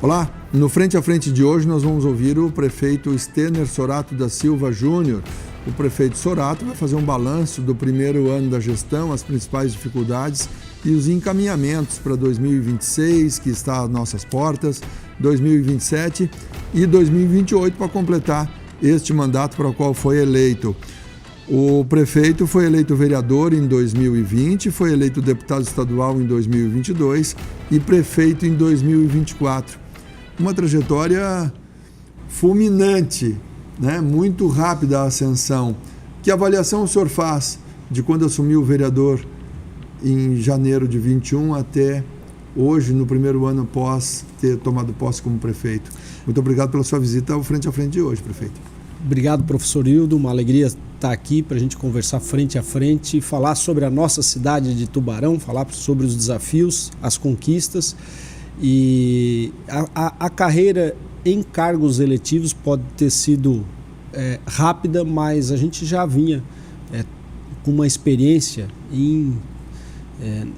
Olá, no Frente a Frente de hoje nós vamos ouvir o prefeito Stener Sorato da Silva Júnior. O prefeito Sorato vai fazer um balanço do primeiro ano da gestão, as principais dificuldades e os encaminhamentos para 2026, que está às nossas portas, 2027 e 2028 para completar este mandato para o qual foi eleito. O prefeito foi eleito vereador em 2020, foi eleito deputado estadual em 2022 e prefeito em 2024. Uma trajetória fulminante, né? Muito rápida a ascensão. Que avaliação o senhor faz de quando assumiu o vereador em janeiro de 21 até hoje, no primeiro ano após ter tomado posse como prefeito? Muito obrigado pela sua visita ao Frente a Frente de hoje, prefeito. Obrigado, professor Hildo. Uma alegria estar aqui para a gente conversar frente a frente, falar sobre a nossa cidade de Tubarão, falar sobre os desafios, as conquistas. E a carreira em cargos eletivos pode ter sido rápida, mas a gente já vinha com uma experiência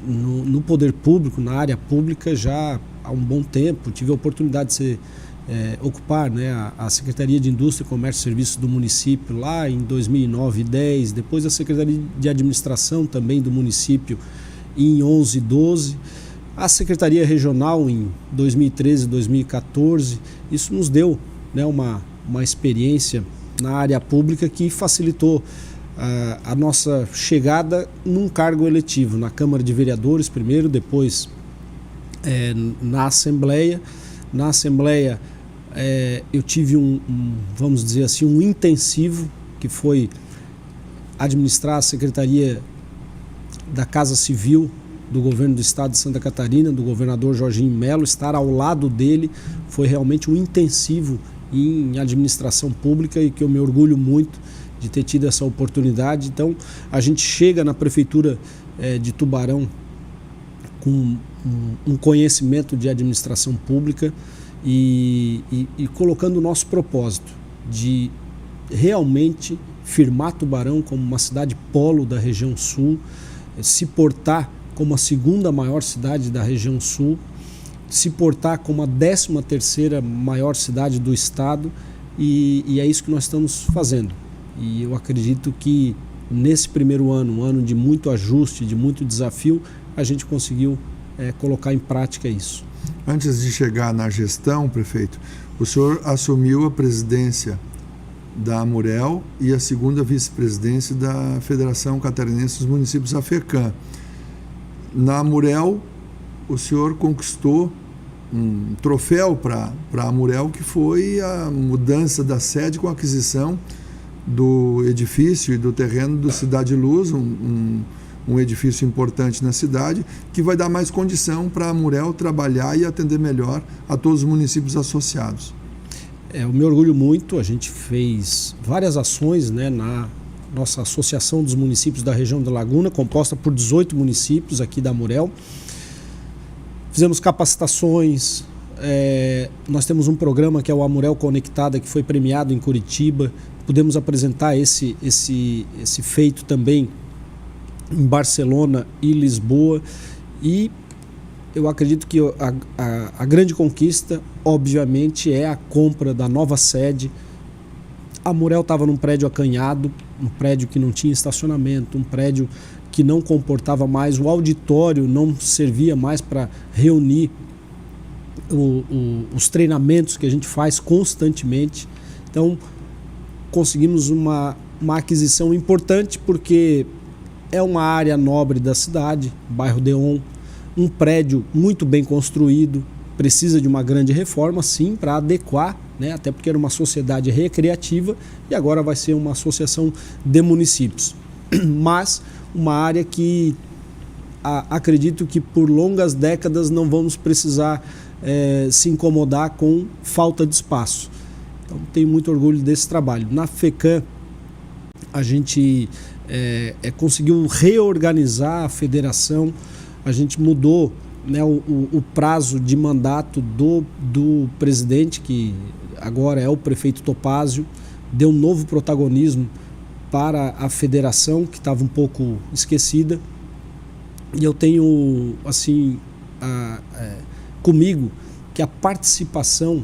no poder público, na área pública, já há um bom tempo. Tive a oportunidade de ocupar, né, a Secretaria de Indústria, Comércio e Serviços do município lá em 2009 e 2010, depois a Secretaria de Administração também do município em 2011 e 2012, a Secretaria Regional em 2013 e 2014. Isso nos deu, né, uma experiência na área pública que facilitou a nossa chegada num cargo eletivo, na Câmara de Vereadores primeiro, depois na Assembleia. Na Assembleia eu tive vamos dizer assim, um intensivo, que foi administrar a Secretaria da Casa Civil do governo do estado de Santa Catarina, do governador Jorginho Melo. Estar ao lado dele foi realmente um intensivo em administração pública e que eu me orgulho muito de ter tido essa oportunidade. Então, a gente chega na Prefeitura de Tubarão com um conhecimento de administração pública e colocando o nosso propósito de realmente firmar Tubarão como uma cidade polo da região sul, se portar como a segunda maior cidade da região sul, se portar como a 13ª maior cidade do estado, e é isso que nós estamos fazendo. E eu acredito que nesse primeiro ano, um ano de muito ajuste, de muito desafio, a gente conseguiu colocar em prática isso. Antes de chegar na gestão, prefeito, o senhor assumiu a presidência da Amurel e a segunda vice-presidência da Federação Catarinense dos Municípios, a FECAM. Na Amurel, o senhor conquistou um troféu para a Amurel, que foi a mudança da sede com a aquisição do edifício e do terreno do Cidade Luz, um edifício importante na cidade, que vai dar mais condição para a Amurel trabalhar e atender melhor a todos os municípios associados. Eu me orgulho muito. A gente fez várias ações, né, na nossa Associação dos Municípios da Região da Laguna, composta por 18 municípios aqui da Amurel. Fizemos capacitações, nós temos um programa que é o Amurel Conectada, que foi premiado em Curitiba. Pudemos apresentar esse feito também em Barcelona e Lisboa, e eu acredito que a grande conquista, obviamente, é a compra da nova sede. A Amurel estava num prédio acanhado, um prédio que não tinha estacionamento, um prédio que não comportava mais, o auditório não servia mais para reunir os treinamentos que a gente faz constantemente. Então, conseguimos uma aquisição importante, porque é uma área nobre da cidade, bairro Deon, um prédio muito bem construído, precisa de uma grande reforma, sim, para adequar, né, até porque era uma sociedade recreativa e agora vai ser uma associação de municípios. Mas uma área que acredito que por longas décadas não vamos precisar se incomodar com falta de espaço. Então, tenho muito orgulho desse trabalho. Na FECAM, a gente conseguiu reorganizar a federação, a gente mudou, né, o prazo de mandato do presidente, que agora é o prefeito Topázio, deu um novo protagonismo para a federação, que estava um pouco esquecida. E eu tenho, assim, comigo, que a participação...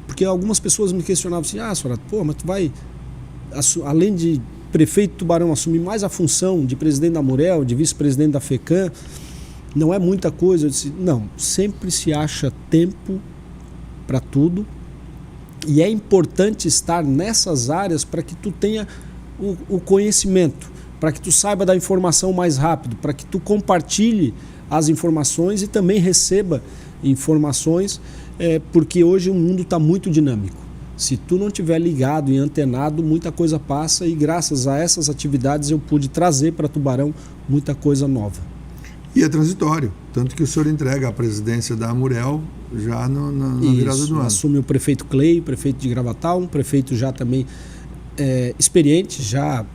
porque algumas pessoas me questionavam assim, Sorato, mas tu vai, além de prefeito de Tubarão, assumir mais a função de presidente da Amurel, de vice-presidente da FECAM, não é muita coisa. Eu disse, não, sempre se acha tempo para tudo, e é importante estar nessas áreas para que tu tenha o conhecimento, para que tu saiba da informação mais rápido, para que tu compartilhe as informações e também receba informações, porque hoje o mundo está muito dinâmico. Se tu não estiver ligado e antenado, muita coisa passa, e graças a essas atividades eu pude trazer para Tubarão muita coisa nova. E é transitório, tanto que o senhor entrega a presidência da Amurel já na virada do ano. Assume o prefeito Clay, prefeito de Gravatal, um prefeito já também experiente, já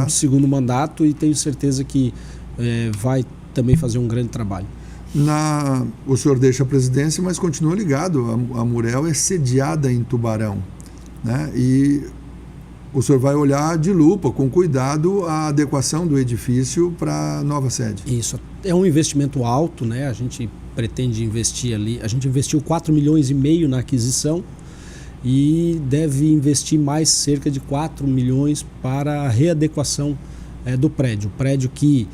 segundo mandato, e tenho certeza que vai também fazer um grande trabalho. O senhor deixa a presidência, mas continua ligado. A Amurel é sediada em Tubarão, né? E o senhor vai olhar de lupa, com cuidado, a adequação do edifício para a nova sede. Isso. É um investimento alto, né? A gente pretende investir ali. A gente investiu 4,5 milhões na aquisição e deve investir mais cerca de 4 milhões para a readequação do prédio. O prédio que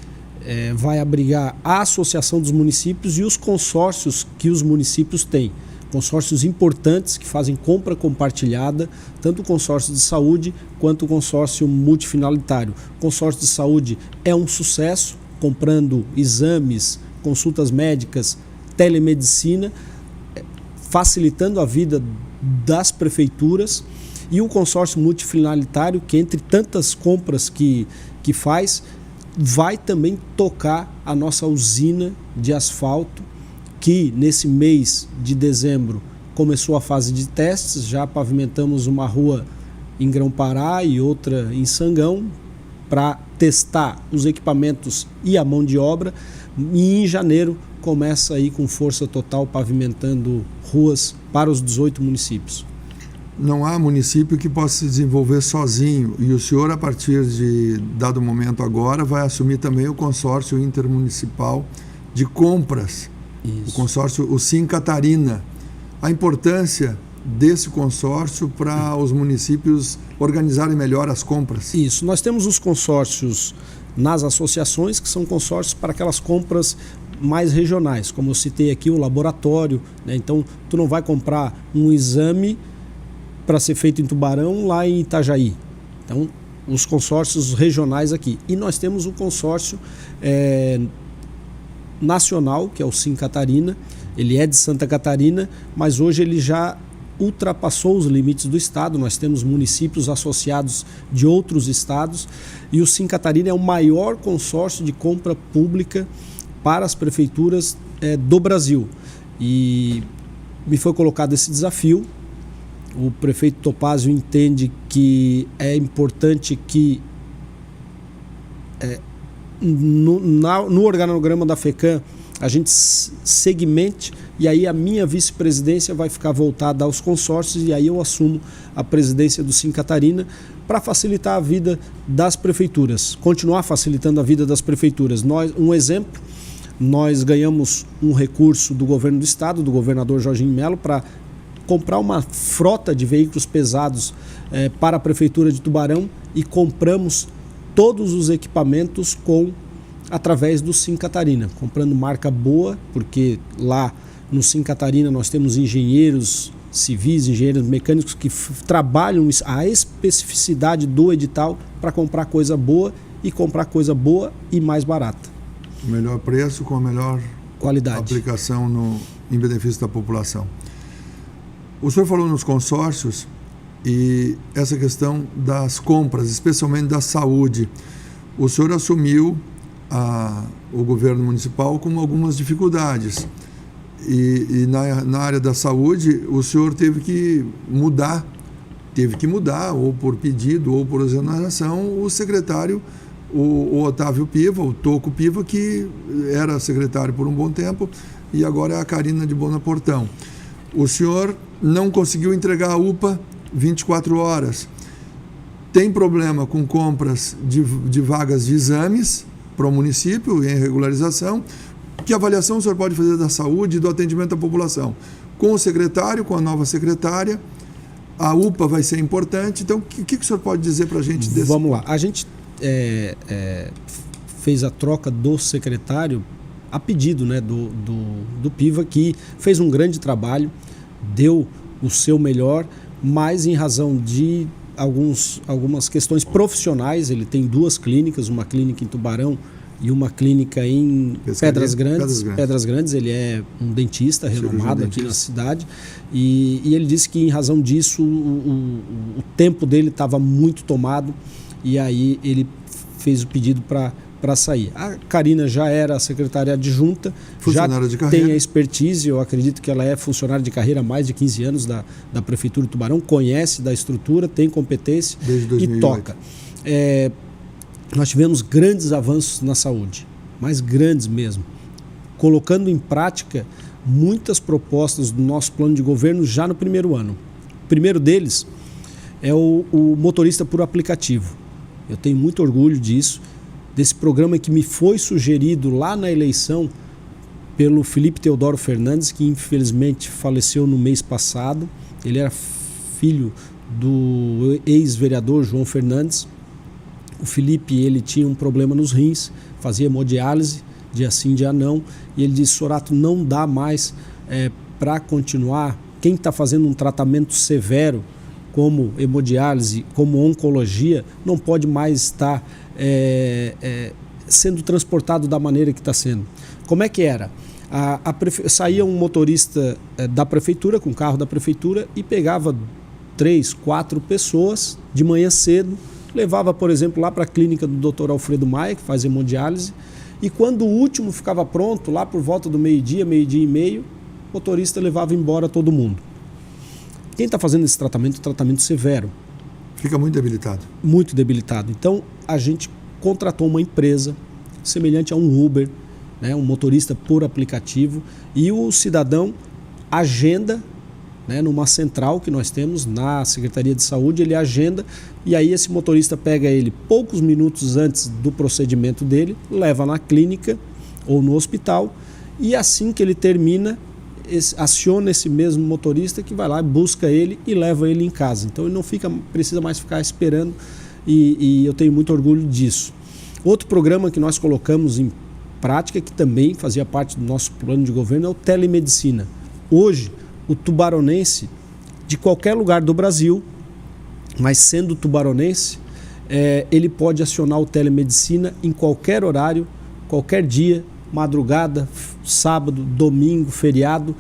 vai abrigar a Associação dos Municípios e os consórcios que os municípios têm. Consórcios importantes que fazem compra compartilhada, tanto o consórcio de saúde quanto o consórcio multifinalitário. O consórcio de saúde é um sucesso, comprando exames, consultas médicas, telemedicina, facilitando a vida das prefeituras. E o consórcio multifinalitário, que entre tantas compras que faz, vai também tocar a nossa usina de asfalto, que nesse mês de dezembro começou a fase de testes. Já pavimentamos uma rua em Grão-Pará e outra em Sangão para testar os equipamentos e a mão de obra, e em janeiro começa aí com força total pavimentando ruas para os 18 municípios. Não há município que possa se desenvolver sozinho, e o senhor, a partir de dado momento agora, vai assumir também o consórcio intermunicipal de compras. Isso. O consórcio, o Sim Catarina. A importância desse consórcio para os municípios organizarem melhor as compras. Isso, nós temos os consórcios nas associações, que são consórcios para aquelas compras mais regionais, como eu citei aqui, o laboratório, né? Então, tu não vai comprar um exame para ser feito em Tubarão, lá em Itajaí. Então, os consórcios regionais aqui. E nós temos um consórcio nacional, que é o Sim Catarina. Ele é de Santa Catarina, mas hoje ele já ultrapassou os limites do estado. Nós temos municípios associados de outros estados, e o Sim Catarina é o maior consórcio de compra pública para as prefeituras do Brasil. E me foi colocado esse desafio. O prefeito Topázio entende que é importante que no organograma da FECAM a gente segmente, e aí a minha vice-presidência vai ficar voltada aos consórcios, e aí eu assumo a presidência do Sim Catarina para facilitar a vida das prefeituras, continuar facilitando a vida das prefeituras. Um exemplo, nós ganhamos um recurso do governo do estado, do governador Jorginho Melo, para comprar uma frota de veículos pesados para a Prefeitura de Tubarão, e compramos todos os equipamentos através do Sim Catarina, comprando marca boa, porque lá no Sim Catarina nós temos engenheiros civis, engenheiros mecânicos que trabalham a especificidade do edital para comprar coisa boa, e comprar coisa boa e mais barata. O melhor preço com a melhor qualidade. Aplicação em benefício da população. O senhor falou nos consórcios, e essa questão das compras, especialmente da saúde. O senhor assumiu o governo municipal com algumas dificuldades. E na área da saúde, o senhor teve que mudar, ou por pedido, ou por exoneração, o secretário, o Otávio Piva, o Toco Piva, que era secretário por um bom tempo, e agora é a Karina de Bonaportão. O senhor não conseguiu entregar a UPA 24 horas. Tem problema com compras de vagas de exames para o município em regularização. Que avaliação o senhor pode fazer da saúde e do atendimento à população? Com o secretário, com a nova secretária, a UPA vai ser importante. Então, o que o senhor pode dizer para a gente desse? Vamos lá. A gente fez a troca do secretário a pedido, né, do Piva, que fez um grande trabalho, deu o seu melhor, mas em razão de algumas questões profissionais. Ele tem 2 clínicas, uma clínica em Tubarão e uma clínica em Pedras Grandes. Ele é um dentista renomado aqui na cidade e ele disse que em razão disso o tempo dele estava muito tomado e aí ele fez o pedido para sair. A Karina já era a secretária adjunta, já tem a expertise, eu acredito que ela é funcionária de carreira há mais de 15 anos da Prefeitura de Tubarão, conhece da estrutura, tem competência e toca. Nós tivemos grandes avanços na saúde, mas grandes mesmo, colocando em prática muitas propostas do nosso plano de governo já no primeiro ano. O primeiro deles é o motorista por aplicativo. Eu tenho muito orgulho disso, desse programa que me foi sugerido lá na eleição pelo Felipe Teodoro Fernandes, que infelizmente faleceu no mês passado. Ele era filho do ex-vereador João Fernandes. O Felipe, ele tinha um problema nos rins, fazia hemodiálise, dia sim, dia não, e ele disse: Sorato, não dá mais para continuar. Quem está fazendo um tratamento severo, como hemodiálise, como oncologia, não pode mais estar sendo transportado da maneira que está sendo. Como é que era? Saía um motorista da prefeitura, com o carro da prefeitura, e pegava 3, 4 pessoas de manhã cedo, levava, por exemplo, lá para a clínica do Dr. Alfredo Maia, que faz hemodiálise, e quando o último ficava pronto, lá por volta do meio-dia e meio, o motorista levava embora todo mundo. Quem está fazendo esse tratamento, tratamento severo. Fica muito debilitado. Muito debilitado. Então, a gente contratou uma empresa semelhante a um Uber, né, um motorista por aplicativo, e o cidadão agenda, né, numa central que nós temos na Secretaria de Saúde, ele agenda, e aí esse motorista pega ele poucos minutos antes do procedimento dele, leva na clínica ou no hospital, e assim que ele termina, aciona esse mesmo motorista que vai lá, busca ele e leva ele em casa. Então ele não precisa mais ficar esperando, e eu tenho muito orgulho disso. Outro programa que nós colocamos em prática, que também fazia parte do nosso plano de governo, é o telemedicina. Hoje, o tubaronense, de qualquer lugar do Brasil, mas sendo tubaronense, ele pode acionar o telemedicina em qualquer horário, qualquer dia, madrugada, sábado, domingo, feriado,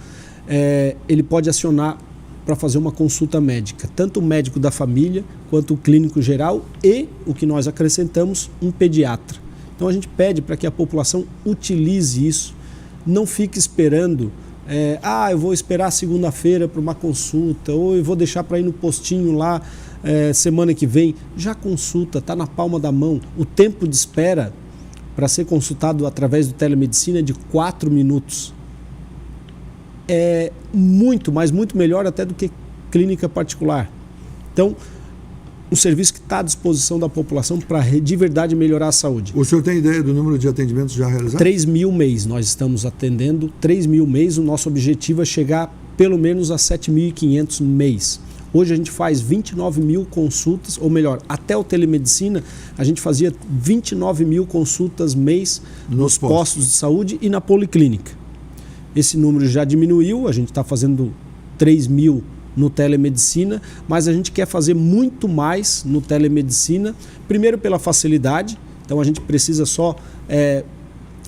ele pode acionar para fazer uma consulta médica, tanto o médico da família quanto o clínico geral e, o que nós acrescentamos, um pediatra. Então a gente pede para que a população utilize isso, não fique esperando, eu vou esperar segunda-feira para uma consulta, ou eu vou deixar para ir no postinho lá semana que vem. Já consulta, está na palma da mão. O tempo de espera para ser consultado através do telemedicina é de 4 minutos. É muito, mas muito melhor até do que clínica particular. Então, um serviço que está à disposição da população para de verdade melhorar a saúde. O senhor tem ideia do número de atendimentos já realizados? 3.000 mês nós estamos atendendo, 3.000 mês. O nosso objetivo é chegar pelo menos a 7.500 mês. Hoje a gente faz 29.000 consultas, ou melhor, até o telemedicina a gente fazia 29.000 consultas mês nos postos de saúde e na policlínica. Esse número já diminuiu, a gente está fazendo 3.000 no telemedicina, mas a gente quer fazer muito mais no telemedicina, primeiro pela facilidade. Então a gente precisa só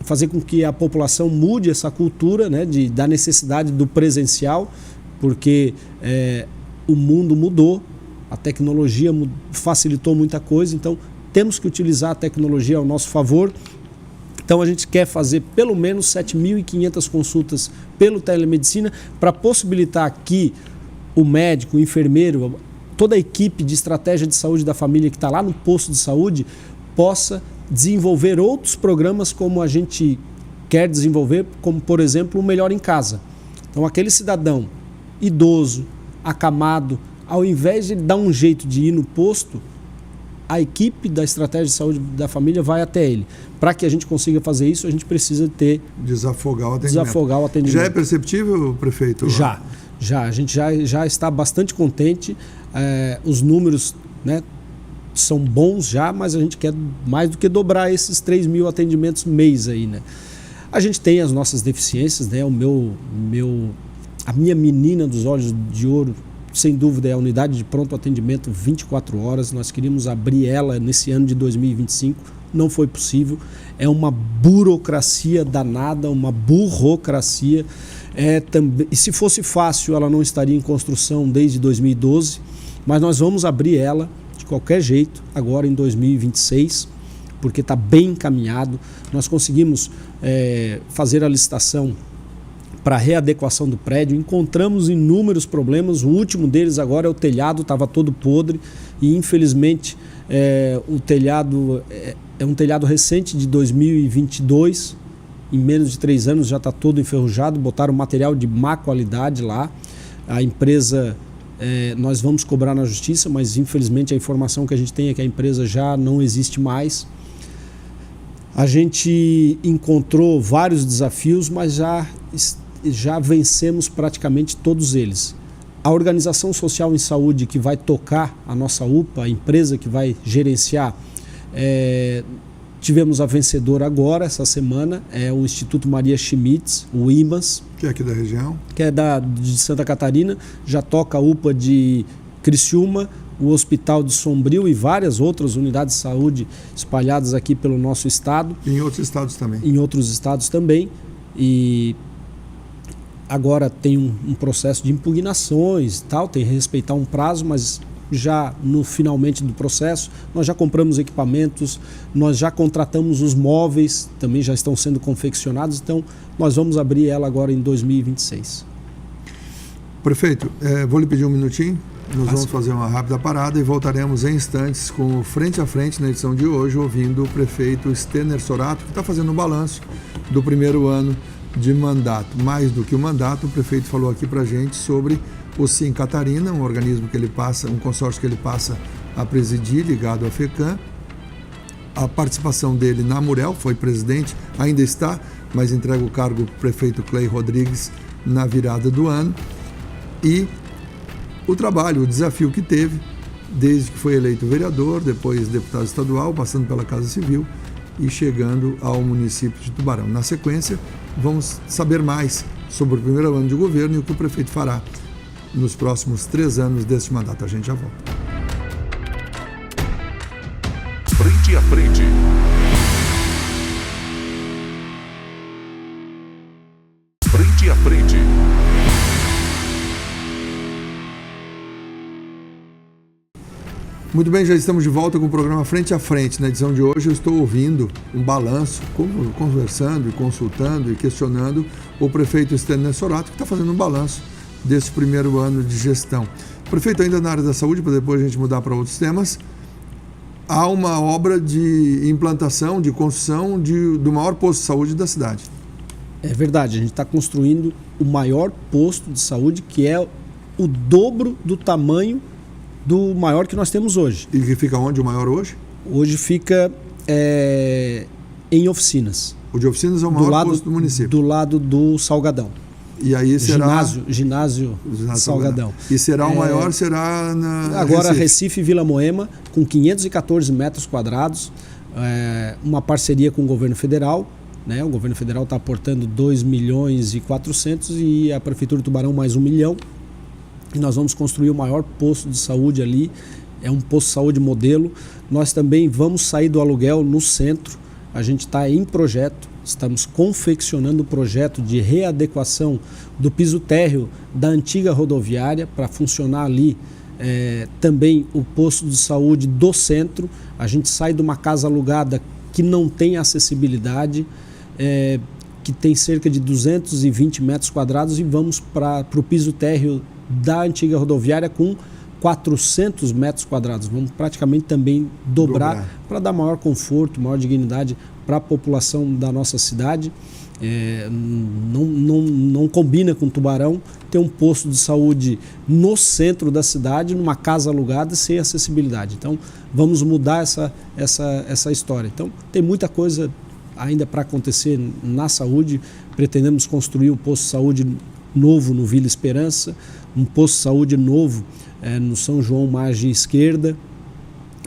fazer com que a população mude essa cultura, né, da necessidade do presencial, porque o mundo mudou, a tecnologia facilitou muita coisa, então temos que utilizar a tecnologia ao nosso favor. Então a gente quer fazer pelo menos 7.500 consultas pelo telemedicina para possibilitar que o médico, o enfermeiro, toda a equipe de estratégia de saúde da família que está lá no posto de saúde possa desenvolver outros programas como a gente quer desenvolver, como por exemplo o Melhor em Casa. Então aquele cidadão idoso, acamado, ao invés de dar um jeito de ir no posto, a equipe da estratégia de saúde da família vai até ele. Para que a gente consiga fazer isso, a gente precisa ter... Desafogar o atendimento. Já é perceptível, prefeito? Já. A gente já está bastante contente. Os números, né, são bons já, mas a gente quer mais do que dobrar esses 3 mil atendimentos mês aí, né? A gente tem as nossas deficiências, né? A minha menina dos olhos de ouro, sem dúvida, é a unidade de pronto atendimento 24 horas. Nós queríamos abrir ela nesse ano de 2025, não foi possível. É uma burocracia danada, uma burocracia. E se fosse fácil, ela não estaria em construção desde 2012, mas nós vamos abrir ela de qualquer jeito agora em 2026, porque está bem encaminhado. Nós conseguimos fazer a licitação para a readequação do prédio, encontramos inúmeros problemas. O último deles agora é o telhado, estava todo podre e infelizmente o telhado é um telhado recente de 2022, em menos de 3 anos já está todo enferrujado, botaram material de má qualidade lá. A empresa, nós vamos cobrar na justiça, mas infelizmente a informação que a gente tem é que a empresa já não existe mais. A gente encontrou vários desafios, mas já vencemos praticamente todos eles. A organização social em saúde que vai tocar a nossa UPA, a empresa que vai gerenciar, tivemos a vencedora agora, essa semana, é o Instituto Maria Schmitz, o IMAS. Que é aqui da região? Que é de Santa Catarina, já toca a UPA de Criciúma, o Hospital de Sombrio e várias outras unidades de saúde espalhadas aqui pelo nosso estado. E em outros estados também. Em outros estados também. E agora tem um processo de impugnações e tal, tem que respeitar um prazo, mas já no finalmente do processo, nós já compramos equipamentos, nós já contratamos os móveis, também já estão sendo confeccionados, então nós vamos abrir ela agora em 2026. Prefeito, vou lhe pedir um minutinho, nós vamos fazer uma rápida parada e voltaremos em instantes com Frente a Frente na edição de hoje, ouvindo o prefeito Stener Sorato, que está fazendo um balanço do primeiro ano de mandato. Mais do que o mandato, o prefeito falou aqui para a gente sobre o Sim Catarina, um organismo que ele passa, um consórcio que ele passa a presidir, ligado à FECAM. A participação dele na Murel, foi presidente, ainda está, mas entrega o cargo para o prefeito Clay Rodrigues na virada do ano. E o trabalho, o desafio que teve, desde que foi eleito vereador, depois deputado estadual, passando pela Casa Civil e chegando ao município de Tubarão. Na sequência, vamos saber mais sobre o primeiro ano de governo e o que o prefeito fará nos próximos 3 anos deste mandato. A gente já volta. Frente a Frente. Frente a Frente. Muito bem, já estamos de volta com o programa Frente a Frente. Na edição de hoje eu estou ouvindo um balanço, conversando e consultando e questionando o prefeito Stener Sorato, que está fazendo um balanço desse primeiro ano de gestão. Prefeito, ainda na área da saúde, para depois a gente mudar para outros temas, há uma obra de implantação, de construção do maior posto de saúde da cidade. É verdade, a gente está construindo o maior posto de saúde, que é o dobro do tamanho do maior que nós temos hoje. E que fica onde o maior hoje? Hoje fica em Oficinas. O de Oficinas é o maior posto do município. Do lado do Salgadão. E aí será... Ginásio Salgadão. E será o maior, será na agora Recife e Vila Moema, com 514 metros quadrados, uma parceria com o governo federal, né? O governo federal está aportando 2 milhões e 400 e a Prefeitura de Tubarão mais 1 milhão. E nós vamos construir o maior posto de saúde ali, é um posto de saúde modelo. Nós também vamos sair do aluguel no centro, a gente está em projeto, estamos confeccionando o projeto de readequação do piso térreo da antiga rodoviária para funcionar ali também o posto de saúde do centro. A gente sai de uma casa alugada que não tem acessibilidade, que tem cerca de 220 metros quadrados e vamos para o piso térreo da antiga rodoviária com 400 metros quadrados. Vamos praticamente também dobrar para dar maior conforto, maior dignidade para a população da nossa cidade. Não Então combina com Tubarão ter um posto de saúde no centro da cidade, numa casa alugada, sem acessibilidade. Então vamos mudar essa história. Então tem muita coisa ainda para acontecer na saúde. Pretendemos construir um posto de saúde novo no Vila Esperança, um posto de saúde novo no São João Margem Esquerda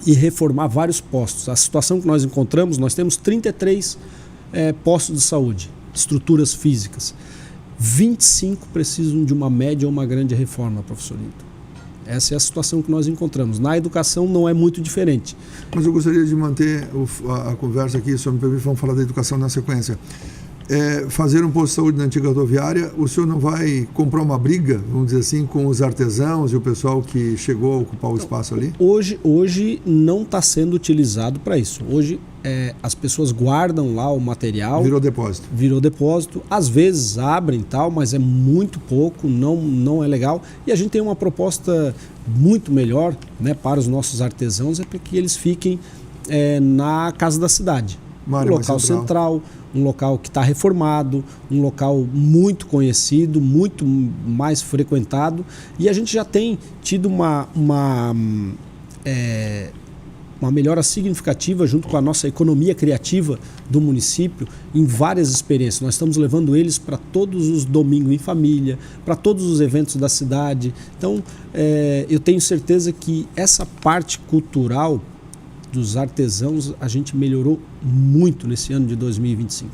e reformar vários postos. A situação que nós encontramos, nós temos 33 postos de saúde, estruturas físicas. 25 precisam de uma média ou uma grande reforma, professor Nilton. Essa é a situação que nós encontramos. Na educação não é muito diferente. Mas eu gostaria de manter a conversa aqui, se o senhor me permite, vamos falar da educação na sequência. Fazer um posto de saúde na antiga rodoviária, o senhor não vai comprar uma briga, vamos dizer assim, com os artesãos e o pessoal que chegou a ocupar o espaço ali? Hoje não está sendo utilizado para isso. Hoje as pessoas guardam lá o material. Virou depósito. Virou depósito. Às vezes abrem tal, mas é muito pouco, não é legal. E a gente tem uma proposta muito melhor, né, para os nossos artesãos, é para que eles fiquem na Casa da Cidade. Um local central, um local que está reformado, um local muito conhecido, muito mais frequentado, e a gente já tem tido uma melhora significativa junto com a nossa economia criativa do município em várias experiências. Nós estamos levando eles para todos os domingos em família, para todos os eventos da cidade. Então, eu tenho certeza que essa parte cultural dos artesãos a gente melhorou muito nesse ano de 2025.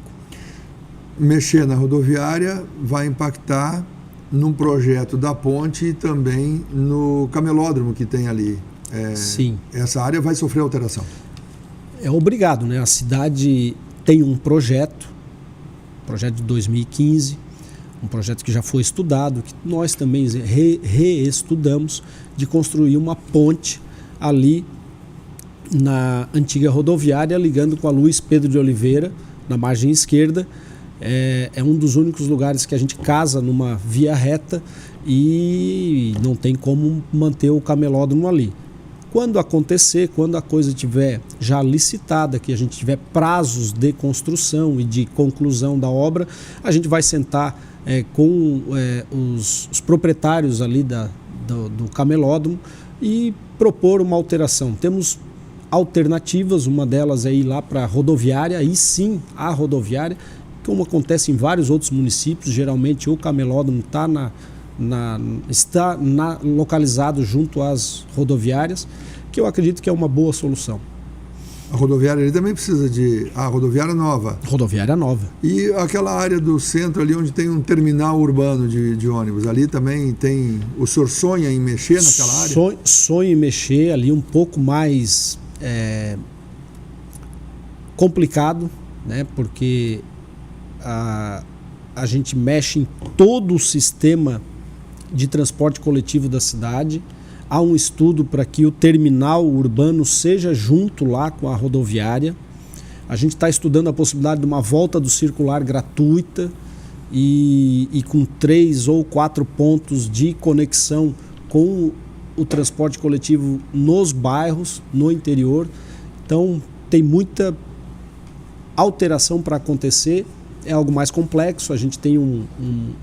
Mexer na rodoviária vai impactar num projeto da ponte e também no camelódromo que tem ali. Sim. Essa área vai sofrer alteração. É obrigado, né? A cidade tem um projeto de 2015, um projeto que já foi estudado, que nós também reestudamos, de construir uma ponte ali na antiga rodoviária, ligando com a Luiz Pedro de Oliveira, na margem esquerda. É um dos únicos lugares que a gente casa numa via reta e não tem como manter o camelódromo ali. Quando acontecer, quando a coisa estiver já licitada, que a gente tiver prazos de construção e de conclusão da obra, a gente vai sentar com os proprietários ali do camelódromo e propor uma alteração. Temos alternativas, uma delas é ir lá para a rodoviária, aí sim a rodoviária, como acontece em vários outros municípios. Geralmente o camelódromo está localizado junto às rodoviárias, que eu acredito que é uma boa solução. A rodoviária ali também precisa de... rodoviária nova. Rodoviária nova. E aquela área do centro ali onde tem um terminal urbano de ônibus, ali também tem... O senhor sonha em mexer naquela área? Sonho em mexer ali um pouco mais complicado, né? Porque a gente mexe em todo o sistema de transporte coletivo da cidade. Há um estudo para que o terminal urbano seja junto lá com a rodoviária. A gente está estudando a possibilidade de uma volta do circular gratuita e com 3 ou 4 pontos de conexão com o transporte coletivo nos bairros, no interior. Então tem muita alteração para acontecer. É algo mais complexo. A gente tem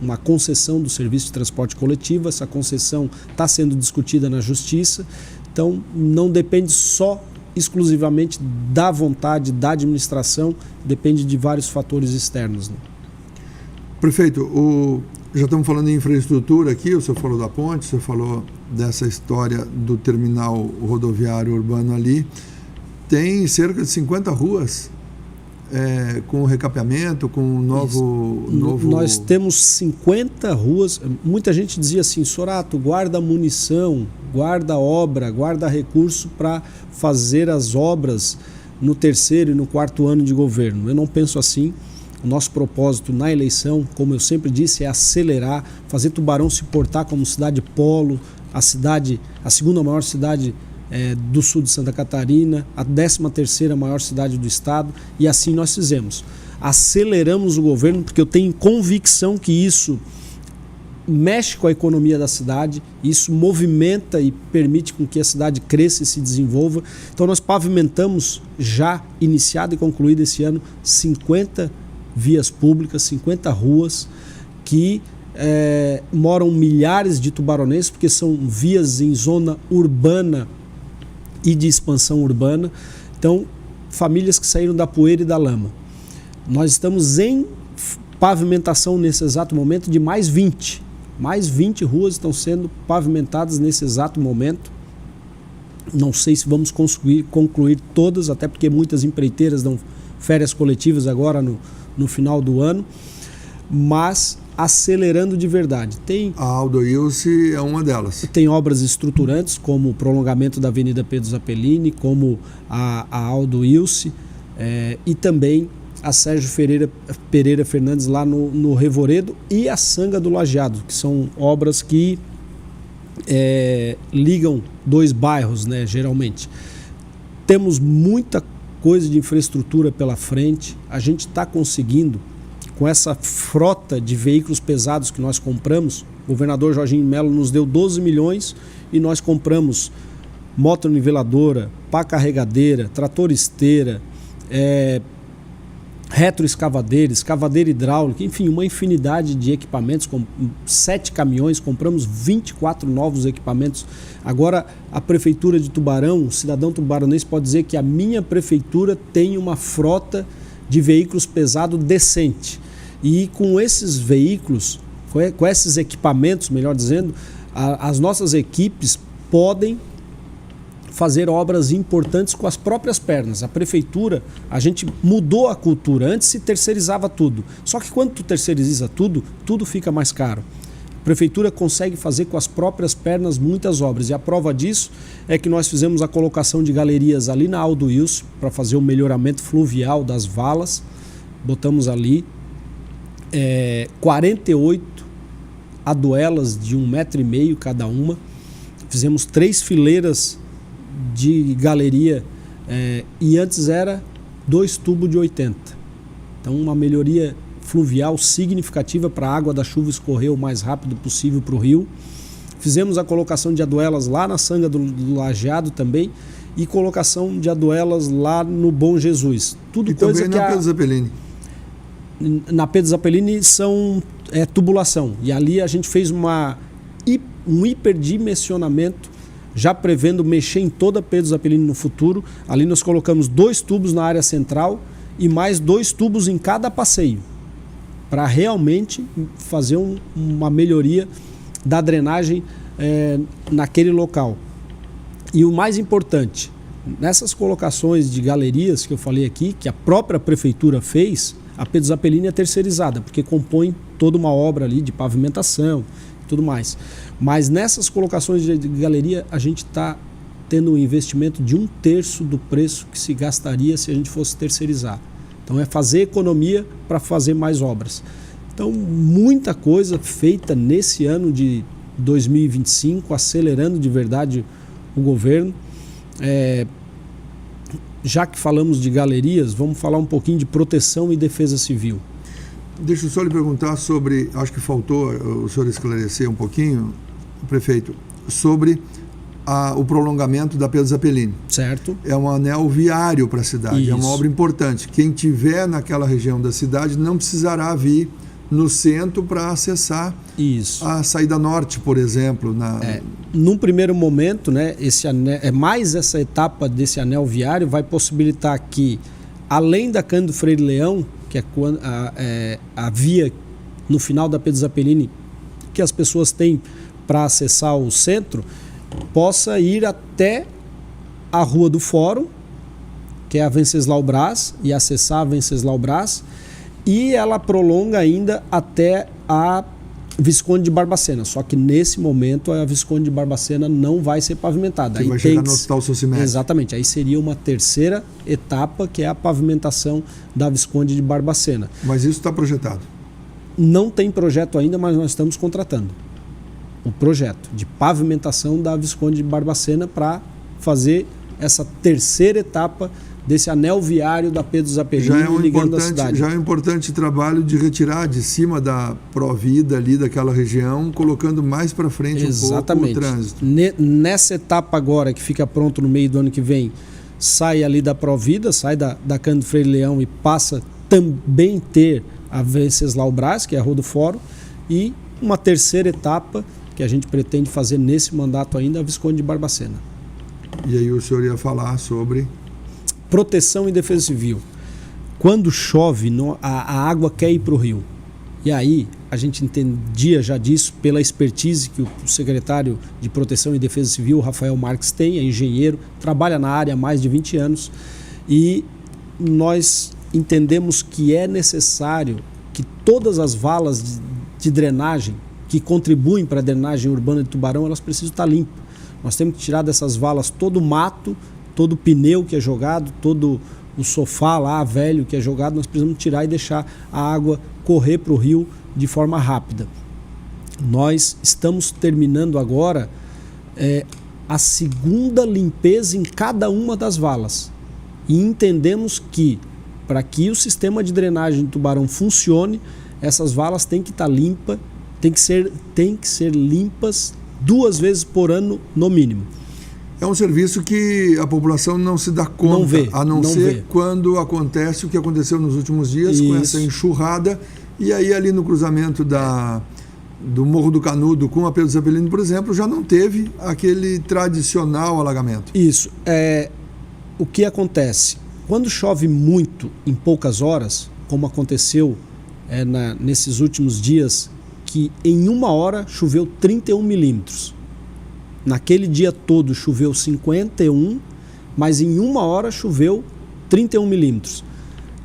uma concessão do serviço de transporte coletivo. Essa concessão está sendo discutida na Justiça. Então não depende só exclusivamente da vontade da administração, depende de vários fatores externos, né? Prefeito, já estamos falando em infraestrutura aqui, o senhor falou da ponte, o senhor falou dessa história do terminal rodoviário urbano ali. Tem cerca de 50 ruas com recapeamento, com novo... Nós temos 50 ruas. Muita gente dizia assim: Sorato, guarda munição, guarda obra, guarda recurso para fazer as obras no 3º e no 4º ano de governo. Eu não penso assim. O nosso propósito na eleição, como eu sempre disse, é acelerar, fazer Tubarão se portar como cidade polo, a segunda maior cidade do sul de Santa Catarina, a 13ª maior cidade do estado, e assim nós fizemos. Aceleramos o governo porque eu tenho convicção que isso mexe com a economia da cidade, isso movimenta e permite com que a cidade cresça e se desenvolva. Então nós pavimentamos, já iniciado e concluído esse ano, 50 vias públicas, 50 ruas, que moram milhares de tubaronenses, porque são vias em zona urbana e de expansão urbana. Então, famílias que saíram da poeira e da lama. Nós estamos em pavimentação nesse exato momento de mais 20. Mais 20 ruas estão sendo pavimentadas nesse exato momento. Não sei se vamos concluir todas, até porque muitas empreiteiras dão férias coletivas agora no final do ano, mas acelerando de verdade. A Aldo Ilse é uma delas. Tem obras estruturantes, como o prolongamento da Avenida Pedro Zappellini, como a Aldo Ilse, e também a Sérgio Pereira Fernandes lá no Revoredo, e a Sanga do Lajeado, que são obras que ligam dois bairros, né, geralmente. Temos muita coisa de infraestrutura pela frente. A gente está conseguindo, com essa frota de veículos pesados que nós compramos, o governador Jorginho Melo nos deu 12 milhões e nós compramos motorniveladora, pá carregadeira, trator esteira, retroescavadeira, escavadeira hidráulica, enfim, uma infinidade de equipamentos, com 7 caminhões, compramos 24 novos equipamentos. Agora, a Prefeitura de Tubarão, o cidadão tubaronense pode dizer que a minha prefeitura tem uma frota de veículos pesados decente. E com esses veículos, com esses equipamentos, melhor dizendo, as nossas equipes podem fazer obras importantes com as próprias pernas. A prefeitura, a gente mudou a cultura. Antes se terceirizava tudo. Só que quando tu terceiriza tudo, tudo fica mais caro. A prefeitura consegue fazer com as próprias pernas muitas obras. E a prova disso é que nós fizemos a colocação de galerias ali na Aldo Ilse para fazer o melhoramento fluvial das valas. Botamos ali 48 aduelas de 1,5 m cada uma. Fizemos 3 fileiras de galeria, e antes era 2 tubos de 80. Então, uma melhoria fluvial significativa para a água da chuva escorrer o mais rápido possível para o rio. Fizemos a colocação de aduelas lá na Sanga do Lajeado também, e colocação de aduelas lá no Bom Jesus. Tudo e coisa também na Pedro Zappellini. Na Pedro Zappellini é tubulação, e ali a gente fez um hiperdimensionamento, já prevendo mexer em toda a Pedro Zappellini no futuro. Ali nós colocamos 2 tubos na área central e mais 2 tubos em cada passeio, para realmente fazer uma melhoria da drenagem naquele local. E o mais importante, nessas colocações de galerias que eu falei aqui, que a própria prefeitura fez, a Pedro Zappellini é terceirizada, porque compõe toda uma obra ali de pavimentação e tudo mais. Mas nessas colocações de galeria, a gente está tendo um investimento de 1/3 do preço que se gastaria se a gente fosse terceirizar. Então é fazer economia para fazer mais obras. Então, muita coisa feita nesse ano de 2025, acelerando de verdade o governo. Já que falamos de galerias, vamos falar um pouquinho de proteção e defesa civil. Deixa eu só lhe perguntar sobre, acho que faltou o senhor esclarecer um pouquinho, prefeito, sobre o prolongamento da Pedro Zappellini. Certo. É um anel viário para a cidade, é uma obra importante. Quem tiver naquela região da cidade não precisará vir no centro para acessar a saída norte, por exemplo. Num primeiro momento, né, mais essa etapa desse anel viário vai possibilitar que, além da Cândido Freire Leão, que é a via no final da Pedro Zappellini que as pessoas têm para acessar o centro, possa ir até a Rua do Fórum, que é a Venceslau Braz, e acessar a Venceslau Braz, e ela prolonga ainda até a Visconde de Barbacena. Só que nesse momento a Visconde de Barbacena não vai ser pavimentada. Aí vai chegar no Hospital Socimed. Exatamente. Aí seria uma terceira etapa, que é a pavimentação da Visconde de Barbacena. Mas isso está projetado? Não tem projeto ainda, mas nós estamos contratando o projeto de pavimentação da Visconde de Barbacena para fazer essa terceira etapa desse anel viário da Pedro Zappellini ligando a cidade. Já é um importante trabalho de retirar de cima da Provida ali daquela região, colocando mais para frente Exatamente. Um pouco o trânsito. Nessa etapa agora, que fica pronto no meio do ano que vem, sai ali da Provida, sai da Cândido Freire Leão e passa também ter a Venceslau Braz, que é a Rua do Fórum, E uma terceira etapa que a gente pretende fazer nesse mandato ainda, a Visconde de Barbacena. E aí o senhor ia falar sobre... Proteção e defesa civil. Quando chove, a água quer ir para o rio. E aí a gente entendia já disso pela expertise que o secretário de Proteção e Defesa Civil, Rafael Marques, tem, é engenheiro, trabalha na área há mais de 20 anos. E nós entendemos que é necessário que todas as valas de drenagem que contribuem para a drenagem urbana de Tubarão, elas precisam estar limpas. Nós temos que tirar dessas valas todo o mato, todo o pneu que é jogado, todo o sofá lá velho que é jogado, nós precisamos tirar e deixar a água correr para o rio de forma rápida. Nós estamos terminando agora a segunda limpeza em cada uma das valas e entendemos que para que o sistema de drenagem de Tubarão funcione, essas valas têm que estar limpas, tem que ser limpas 2 vezes por ano no mínimo. É um serviço que a população não se dá conta, a não ser quando acontece o que aconteceu nos últimos dias, com essa enxurrada, e aí ali no cruzamento do Morro do Canudo com a Pedro Zeppelin, por exemplo, já não teve aquele tradicional alagamento. Isso. O que acontece? Quando chove muito em poucas horas, como aconteceu nesses últimos dias, que em 1 hora choveu 31 milímetros. Naquele dia todo choveu 51, mas em 1 hora choveu 31 milímetros.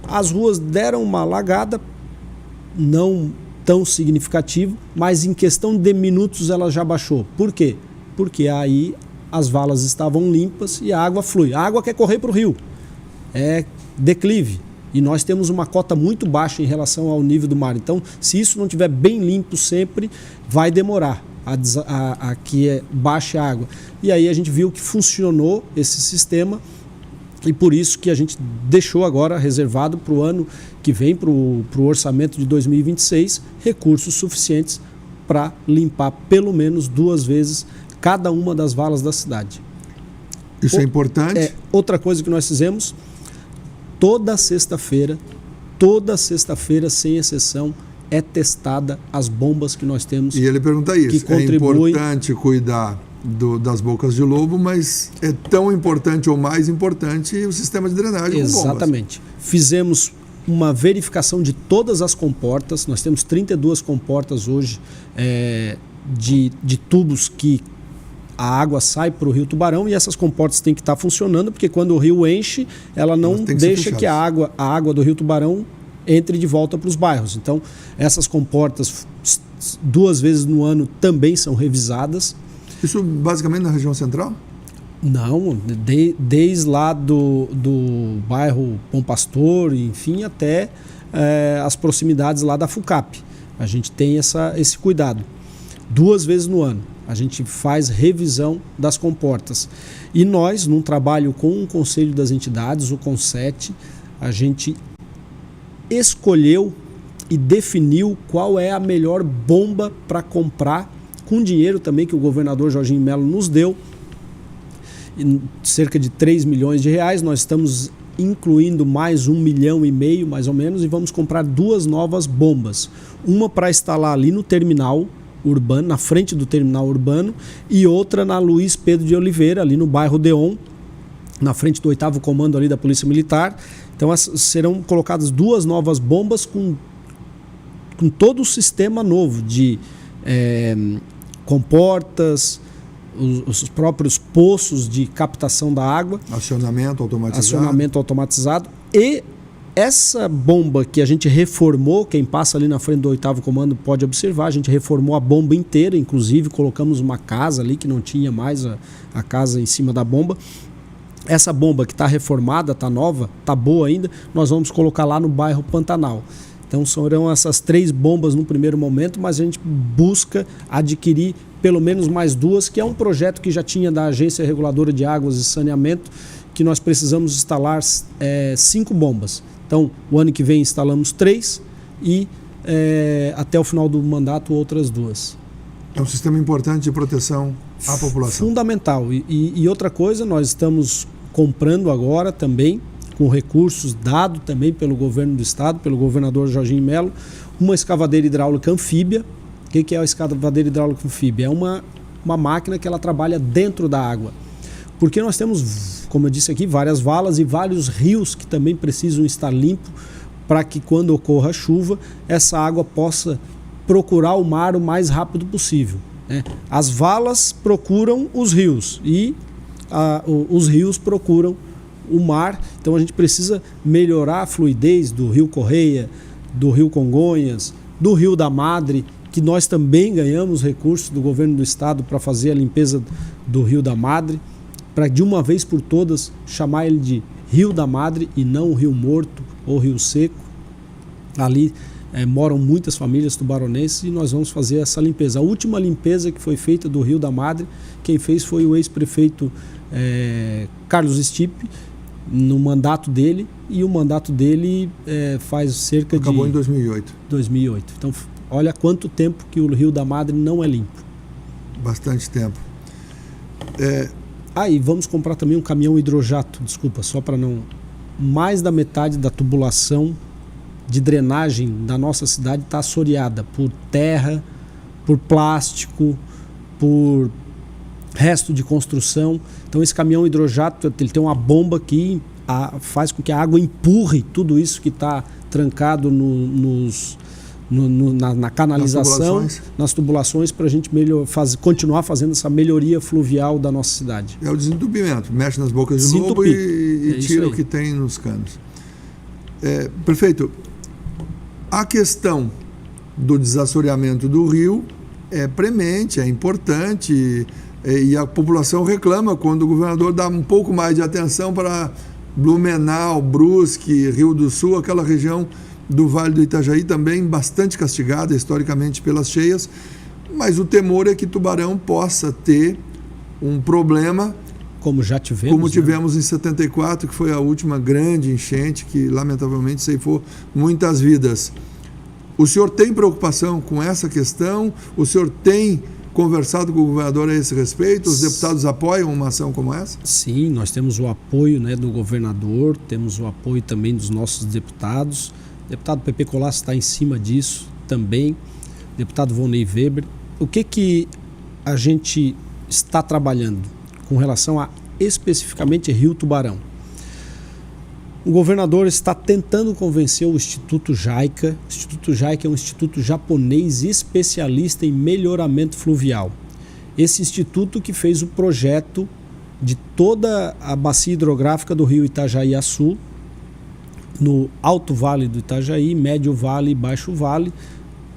As ruas deram uma alagada, não tão significativa, mas em questão de minutos ela já baixou. Por quê? Porque aí as valas estavam limpas e a água flui. A água quer correr para o rio, é declive. E nós temos uma cota muito baixa em relação ao nível do mar. Então, se isso não estiver bem limpo sempre, vai demorar a que baixe a água. E aí a gente viu que funcionou esse sistema e por isso que a gente deixou agora reservado para o ano que vem, para o orçamento de 2026, recursos suficientes para limpar pelo menos 2 vezes cada uma das valas da cidade. Isso é importante? Outra coisa que nós fizemos... Toda sexta-feira, sem exceção, é testada as bombas que nós temos. E ele pergunta isso, é importante cuidar das bocas de lobo, mas é tão importante ou mais importante o sistema de drenagem com bombas. Exatamente. Fizemos uma verificação de todas as comportas, nós temos 32 comportas hoje de tubos que a água sai para o rio Tubarão e essas comportas têm que estar funcionando, porque quando o rio enche, ela não deixa que a água do rio Tubarão entre de volta para os bairros. Então, essas comportas 2 vezes no ano também são revisadas. Isso basicamente na região central? Não, desde lá do bairro Bom Pastor, enfim, até as proximidades lá da FUCAP. A gente tem esse cuidado. 2 vezes no ano. A gente faz revisão das comportas. E nós, num trabalho com o Conselho das Entidades, o CONSET, a gente escolheu e definiu qual é a melhor bomba para comprar, com dinheiro também que o governador Jorginho Melo nos deu, cerca de 3 milhões de reais. Nós estamos incluindo mais 1,5 milhão, mais ou menos, e vamos comprar 2 novas bombas. Uma para instalar ali no terminal urbano, na frente do terminal urbano, e outra na Luiz Pedro de Oliveira, ali no bairro Deon, na frente do 8º Comando ali da Polícia Militar. Então serão colocadas 2 novas bombas com todo o sistema novo de comportas, os próprios poços de captação da água, acionamento automatizado. E essa bomba que a gente reformou, quem passa ali na frente do 8º Comando pode observar, a gente reformou a bomba inteira, inclusive colocamos uma casa ali que não tinha mais a casa em cima da bomba. Essa bomba que está reformada, está nova, está boa ainda, nós vamos colocar lá no bairro Pantanal. Então serão essas 3 bombas no primeiro momento, mas a gente busca adquirir pelo menos mais 2, que é um projeto que já tinha da Agência Reguladora de Águas e Saneamento, que nós precisamos instalar 5 bombas. Então, o ano que vem instalamos 3 e até o final do mandato outras 2. É um sistema importante de proteção à população. Fundamental. E outra coisa, nós estamos comprando agora também, com recursos dados também pelo governo do estado, pelo governador Jorginho Melo, uma escavadeira hidráulica anfíbia, O que é a escavadeira hidráulica FIB? É uma máquina que ela trabalha dentro da água. Porque nós temos, como eu disse aqui, várias valas e vários rios que também precisam estar limpos para que quando ocorra chuva, essa água possa procurar o mar o mais rápido possível, né? As valas procuram os rios e os rios procuram o mar. Então a gente precisa melhorar a fluidez do Rio Correia, do Rio Congonhas, do Rio da Madre, que nós também ganhamos recursos do governo do estado para fazer a limpeza do Rio da Madre, para de uma vez por todas chamar ele de Rio da Madre e não Rio Morto ou Rio Seco. Ali moram muitas famílias tubaronenses e nós vamos fazer essa limpeza. A última limpeza que foi feita do Rio da Madre, quem fez foi o ex-prefeito Carlos Stipe, no mandato dele, e o mandato dele faz cerca Acabou em 2008. 2008. Então, olha quanto tempo que o Rio da Madre não é limpo. Bastante tempo. E vamos comprar também um caminhão hidrojato, desculpa, só para não... Mais da metade da tubulação de drenagem da nossa cidade está assoreada por terra, por plástico, por resto de construção. Então esse caminhão hidrojato, ele tem uma bomba que faz com que a água empurre tudo isso que está trancado na canalização, nas tubulações, para a gente continuar fazendo essa melhoria fluvial da nossa cidade. É o desentupimento, mexe nas bocas de lobo e tira o que tem nos canos. Prefeito, a questão do desassoreamento do rio é premente, é importante, e a população reclama quando o governador dá um pouco mais de atenção para Blumenau, Brusque, Rio do Sul, aquela região do Vale do Itajaí também bastante castigada historicamente pelas cheias, mas o temor é que Tubarão possa ter um problema como tivemos em 74, que foi a última grande enchente que lamentavelmente ceifou muitas vidas. O senhor tem preocupação com essa questão? O senhor tem conversado com o governador a esse respeito? Os deputados apoiam uma ação como essa? Sim, nós temos o apoio, do governador, temos o apoio também dos nossos deputados. O deputado Pepe Colasso está em cima disso também, o deputado Volney Weber. O que a gente está trabalhando com relação a especificamente Rio Tubarão? O governador está tentando convencer o Instituto JICA. O Instituto JICA é um instituto japonês especialista em melhoramento fluvial. Esse instituto que fez o projeto de toda a bacia hidrográfica do rio Itajaí-Açu, no Alto Vale do Itajaí, Médio Vale e Baixo Vale,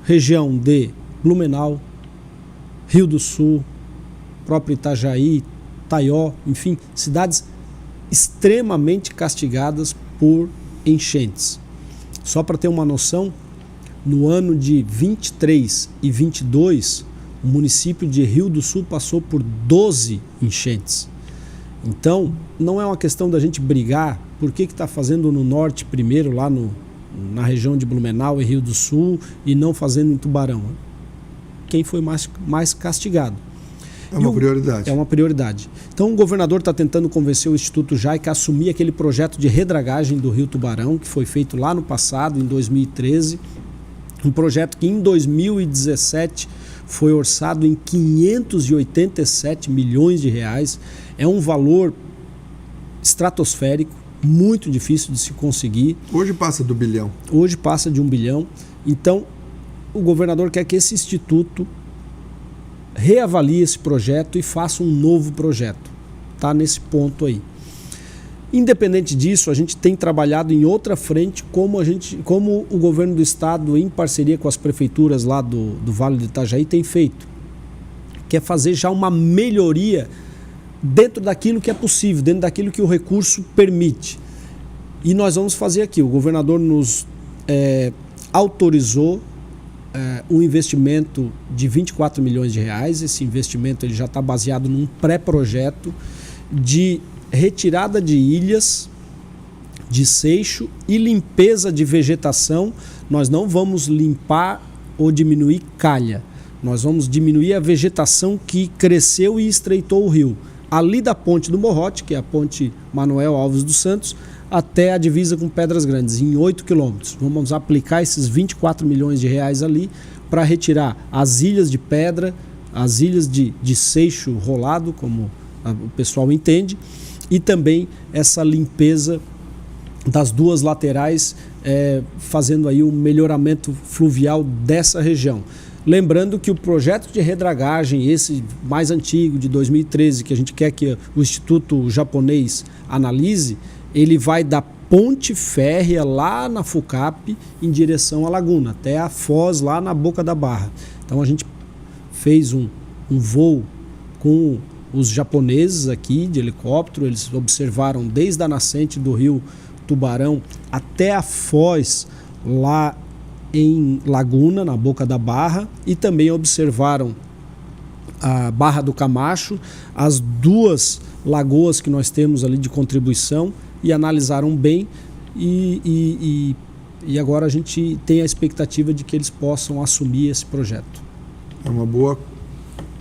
região de Blumenau, Rio do Sul, próprio Itajaí, Taió, enfim, cidades extremamente castigadas por enchentes. Só para ter uma noção, no ano de 23 e 22, o município de Rio do Sul passou por 12 enchentes. Então, não é uma questão da gente brigar por que está fazendo no norte primeiro, lá na região de Blumenau e Rio do Sul, e não fazendo em Tubarão. Quem foi mais castigado. É uma prioridade. É uma prioridade. Então o governador está tentando convencer o Instituto JICA a assumir aquele projeto de redragagem do Rio Tubarão, que foi feito lá no passado, em 2013. Um projeto que em 2017 foi orçado em 587 milhões de reais. É um valor estratosférico, muito difícil de se conseguir. Hoje passa do bilhão. Hoje passa de 1 bilhão. Então o governador quer que esse instituto reavalie esse projeto e faça um novo projeto. Está nesse ponto aí. Independente disso, a gente tem trabalhado em outra frente, como o governo do estado, em parceria com as prefeituras lá do Vale do Itajaí, tem feito. Que é fazer já uma melhoria dentro daquilo que é possível, dentro daquilo que o recurso permite. E nós vamos fazer aqui. O governador nos autorizou um investimento de 24 milhões de reais. Esse investimento ele já está baseado num pré-projeto de retirada de ilhas, de seixo e limpeza de vegetação. Nós não vamos limpar ou diminuir calha. Nós vamos diminuir a vegetação que cresceu e estreitou o rio. Ali da ponte do Morrote, que é a ponte Manuel Alves dos Santos, até a divisa com Pedras Grandes, em 8 quilômetros. Vamos aplicar esses 24 milhões de reais ali para retirar as ilhas de pedra, as ilhas de seixo rolado, como o pessoal entende, e também essa limpeza das duas laterais, fazendo aí um melhoramento fluvial dessa região. Lembrando que o projeto de redragagem, esse mais antigo, de 2013, que a gente quer que o Instituto Japonês analise, ele vai da ponte férrea lá na FUCAP em direção à laguna, até a foz lá na Boca da Barra. Então a gente fez um voo com os japoneses aqui de helicóptero, eles observaram desde a nascente do rio Tubarão até a foz lá em Laguna, na Boca da Barra, e também observaram a Barra do Camacho, as duas lagoas que nós temos ali de contribuição, e analisaram bem, e agora a gente tem a expectativa de que eles possam assumir esse projeto. É uma boa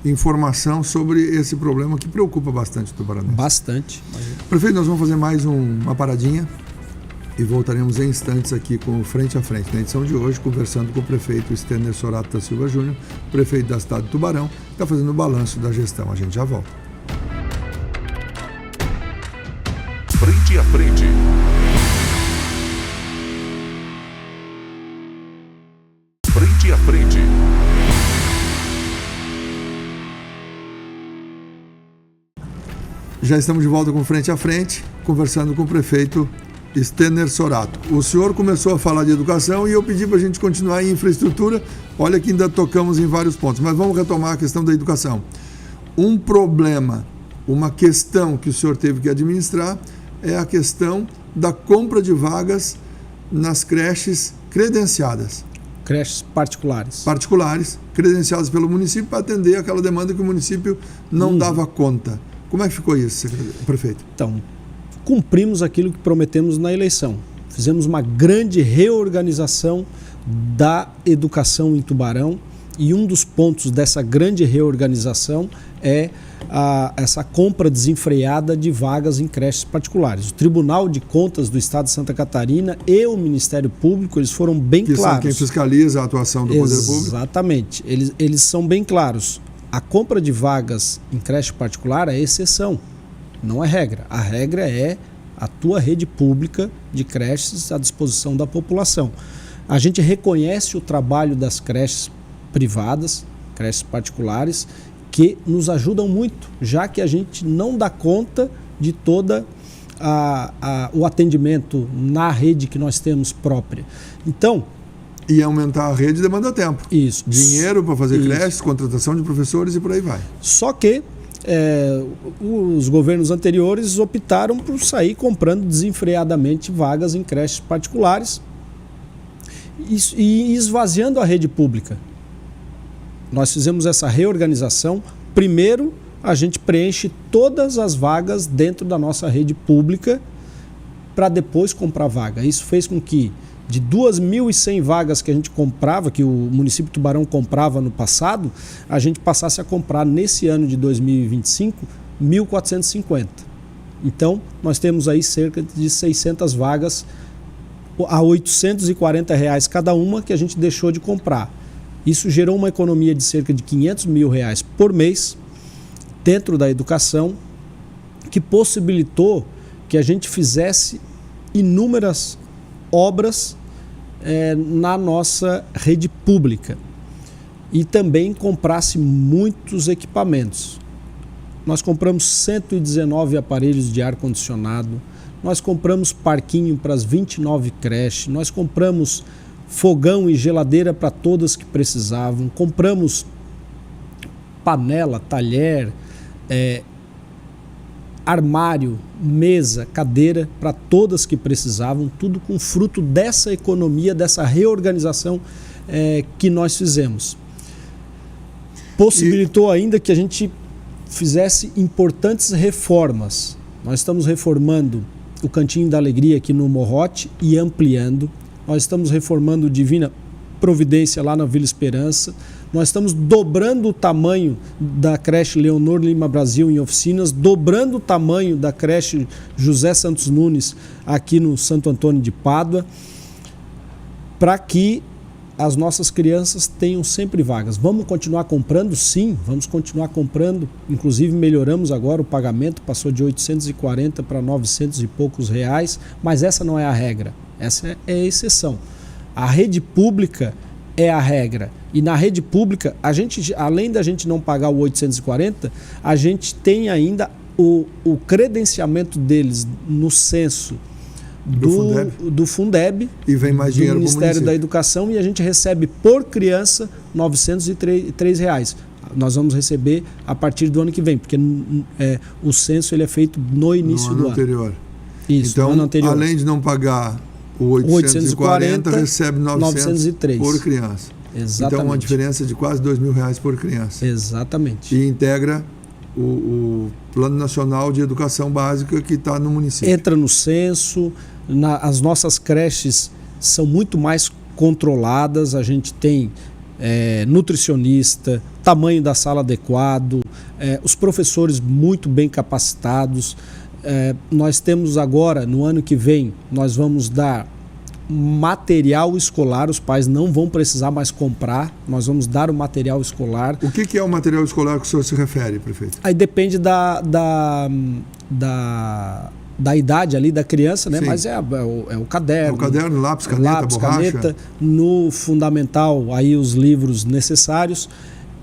informação sobre esse problema que preocupa bastante o tubaranense. Bastante. Prefeito, nós vamos fazer mais uma paradinha e voltaremos em instantes aqui com o Frente a Frente. Na edição de hoje, conversando com o prefeito Stener Sorato da Silva Júnior, prefeito da cidade de Tubarão, que está fazendo o balanço da gestão. A gente já volta. Frente a Frente. Frente a Frente. Já estamos de volta com Frente a Frente, conversando com o prefeito Stener Sorato. O senhor começou a falar de educação e eu pedi para a gente continuar em infraestrutura. Olha que ainda tocamos em vários pontos, mas vamos retomar a questão da educação. Um problema, uma questão que o senhor teve que administrar é a questão da compra de vagas nas creches credenciadas. Creches particulares. Particulares, credenciadas pelo município para atender aquela demanda que o município não dava conta. Como é que ficou isso, prefeito? Então, cumprimos aquilo que prometemos na eleição. Fizemos uma grande reorganização da educação em Tubarão, e um dos pontos dessa grande reorganização é essa compra desenfreada de vagas em creches particulares. O Tribunal de Contas do Estado de Santa Catarina e o Ministério Público, eles foram bem claros. Que são quem fiscaliza a atuação do Poder Público. Exatamente. Eles são bem claros. A compra de vagas em creche particular é exceção, não é regra. A regra é a tua rede pública de creches à disposição da população. A gente reconhece o trabalho das creches privadas, creches particulares, que nos ajudam muito, já que a gente não dá conta de toda o atendimento na rede que nós temos própria. Então, e aumentar a rede demanda tempo. Isso. Dinheiro para fazer creches, contratação de professores e por aí vai. Só que os governos anteriores optaram por sair comprando desenfreadamente vagas em creches particulares e esvaziando a rede pública. Nós fizemos essa reorganização. Primeiro, a gente preenche todas as vagas dentro da nossa rede pública para depois comprar vaga. Isso fez com que de 2.100 vagas que a gente comprava, que o município de Tubarão comprava no passado, a gente passasse a comprar nesse ano de 2025, 1.450. Então, nós temos aí cerca de 600 vagas a R$ 840 cada uma que a gente deixou de comprar. Isso gerou uma economia de cerca de R$500 mil por mês dentro da educação, que possibilitou que a gente fizesse inúmeras obras na nossa rede pública e também comprasse muitos equipamentos. Nós compramos 119 aparelhos de ar-condicionado, nós compramos parquinho para as 29 creches, nós compramos fogão e geladeira para todas que precisavam, compramos panela, talher, armário, mesa, cadeira para todas que precisavam, tudo com fruto dessa economia, dessa reorganização que nós fizemos. Possibilitou ainda que a gente fizesse importantes reformas. Nós estamos reformando o Cantinho da Alegria aqui no Morrote e ampliando. Nós estamos reformando o Divina Providência lá na Vila Esperança. Nós estamos dobrando o tamanho da creche Leonor Lima Brasil em Oficinas, dobrando o tamanho da creche José Santos Nunes aqui no Santo Antônio de Pádua, para que as nossas crianças tenham sempre vagas. Vamos continuar comprando? Sim, vamos continuar comprando. Inclusive melhoramos agora o pagamento, passou de 840 para 900 e poucos reais, mas essa não é a regra, essa é a exceção. A rede pública é a regra. E na rede pública, a gente, além da gente não pagar o 840, a gente tem ainda o credenciamento deles no censo do Fundeb, e vem mais dinheiro do Ministério da Educação, e a gente recebe por criança R$ 903 reais. Nós vamos receber a partir do ano que vem, porque o censo ele é feito no início do ano. Anterior. Isso, então, no ano anterior. Além de não pagar o 840, recebe 903 por criança. Exatamente. Então, uma diferença de quase R$2.000 por criança. Exatamente. E integra o Plano Nacional de Educação Básica que está no município. Entra no censo, as nossas creches são muito mais controladas, a gente tem nutricionista, tamanho da sala adequado, os professores muito bem capacitados. Nós temos agora, no ano que vem, nós vamos dar material escolar, os pais não vão precisar mais comprar, nós vamos dar o material escolar. O que é o material escolar que o senhor se refere, prefeito? Aí depende da idade ali da criança, né? Sim. Mas é o caderno. É o caderno, lápis, caneta, borracha. Caneta, no fundamental, aí os livros necessários.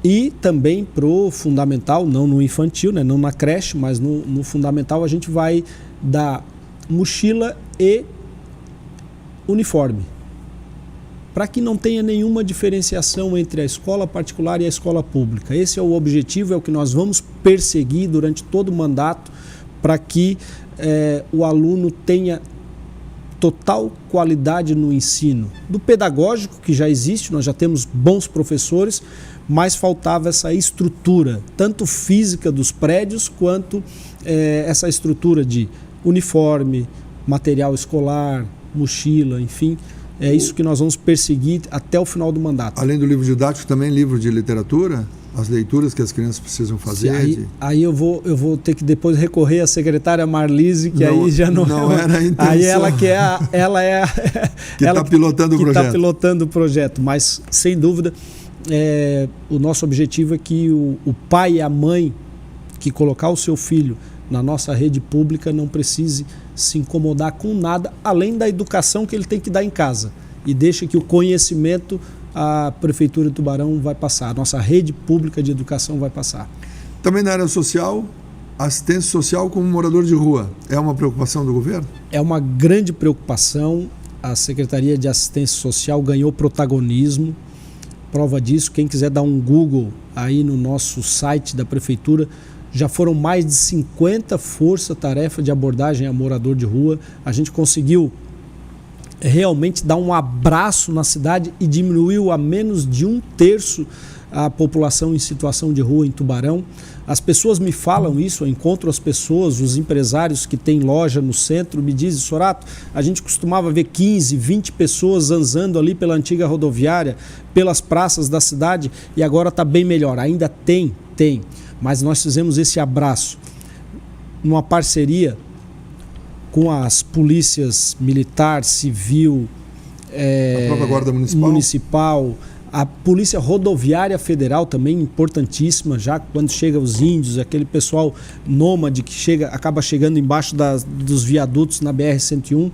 E também pro fundamental, não no infantil, né? Não na creche, mas no fundamental a gente vai dar mochila e uniforme, para que não tenha nenhuma diferenciação entre a escola particular e a escola pública. Esse é o objetivo, é o que nós vamos perseguir durante todo o mandato, para que o aluno tenha total qualidade no ensino. Do pedagógico, que já existe, nós já temos bons professores, mas faltava essa estrutura, tanto física dos prédios, quanto essa estrutura de uniforme, material escolar, mochila, enfim, é isso que nós vamos perseguir até o final do mandato. Além do livro didático, também livro de literatura, as leituras que as crianças precisam fazer. Aí eu vou ter que depois recorrer à secretária Marlise, que não, aí já não era a intenção. Aí ela que está pilotando o projeto. Está pilotando o projeto, mas sem dúvida o nosso objetivo é que o pai e a mãe que colocar o seu filho na nossa rede pública não precise se incomodar com nada, além da educação que ele tem que dar em casa. E deixa que o conhecimento a Prefeitura de Tubarão vai passar, a nossa rede pública de educação vai passar. Também na área social, assistência social como morador de rua, é uma preocupação do governo? É uma grande preocupação, a Secretaria de Assistência Social ganhou protagonismo, prova disso, quem quiser dar um Google aí no nosso site da Prefeitura, já foram mais de 50 força-tarefa de abordagem a morador de rua. A gente conseguiu realmente dar um abraço na cidade e diminuiu a menos de 1/3 a população em situação de rua em Tubarão. As pessoas me falam isso, eu encontro as pessoas, os empresários que têm loja no centro, me dizem: Sorato, a gente costumava ver 15, 20 pessoas zanzando ali pela antiga rodoviária, pelas praças da cidade, e agora está bem melhor. Ainda tem, mas nós fizemos esse abraço numa parceria com as polícias militar, civil, a própria Guarda Municipal, a Polícia Rodoviária Federal também, importantíssima, já quando chega os índios, aquele pessoal nômade que acaba chegando embaixo dos viadutos na BR-101,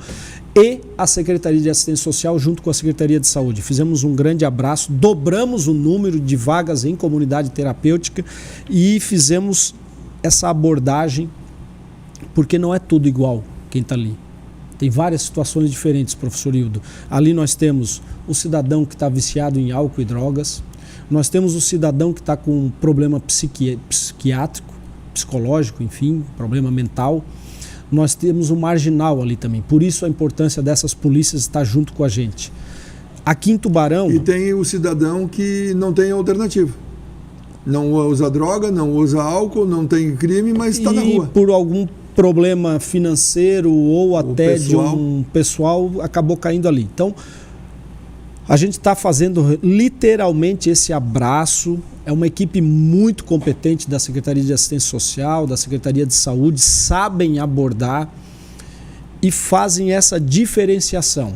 e a Secretaria de Assistência Social junto com a Secretaria de Saúde. Fizemos um grande abraço, dobramos o número de vagas em comunidade terapêutica e fizemos essa abordagem, porque não é tudo igual quem está ali. Tem várias situações diferentes, professor Hildo. Ali nós temos o cidadão que está viciado em álcool e drogas, nós temos o cidadão que está com um problema psiquiátrico, psicológico, enfim, problema mental. Nós temos o marginal ali também. Por isso a importância dessas polícias estar junto com a gente. Aqui em Tubarão... E tem o cidadão que não tem alternativa. Não usa droga, não usa álcool, não tem crime, mas está na rua. E por algum problema financeiro ou até de um pessoal, acabou caindo ali. Então, a gente está fazendo literalmente esse abraço. É uma equipe muito competente da Secretaria de Assistência Social, da Secretaria de Saúde, sabem abordar e fazem essa diferenciação.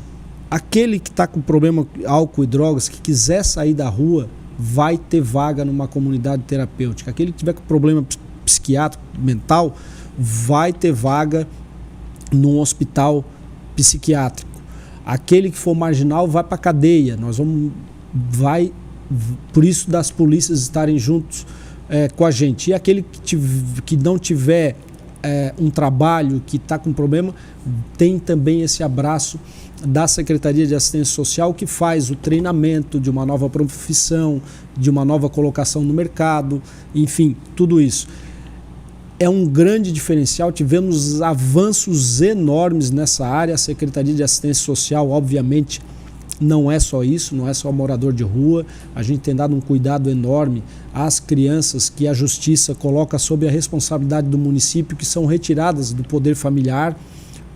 aquele que está com problema álcool e drogas, que quiser sair da rua, vai ter vaga numa comunidade terapêutica. Aquele que tiver com problema psiquiátrico, mental, vai ter vaga num hospital psiquiátrico. Aquele que for marginal vai para a cadeia. Por isso das polícias estarem juntos com a gente. E aquele que não tiver um trabalho, que está com problema, tem também esse abraço da Secretaria de Assistência Social, que faz o treinamento de uma nova profissão, de uma nova colocação no mercado, enfim, tudo isso. É um grande diferencial, tivemos avanços enormes nessa área. A Secretaria de Assistência Social, obviamente, não é só isso, não é só morador de rua. A gente tem dado um cuidado enorme às crianças que a Justiça coloca sob a responsabilidade do município, que são retiradas do poder familiar,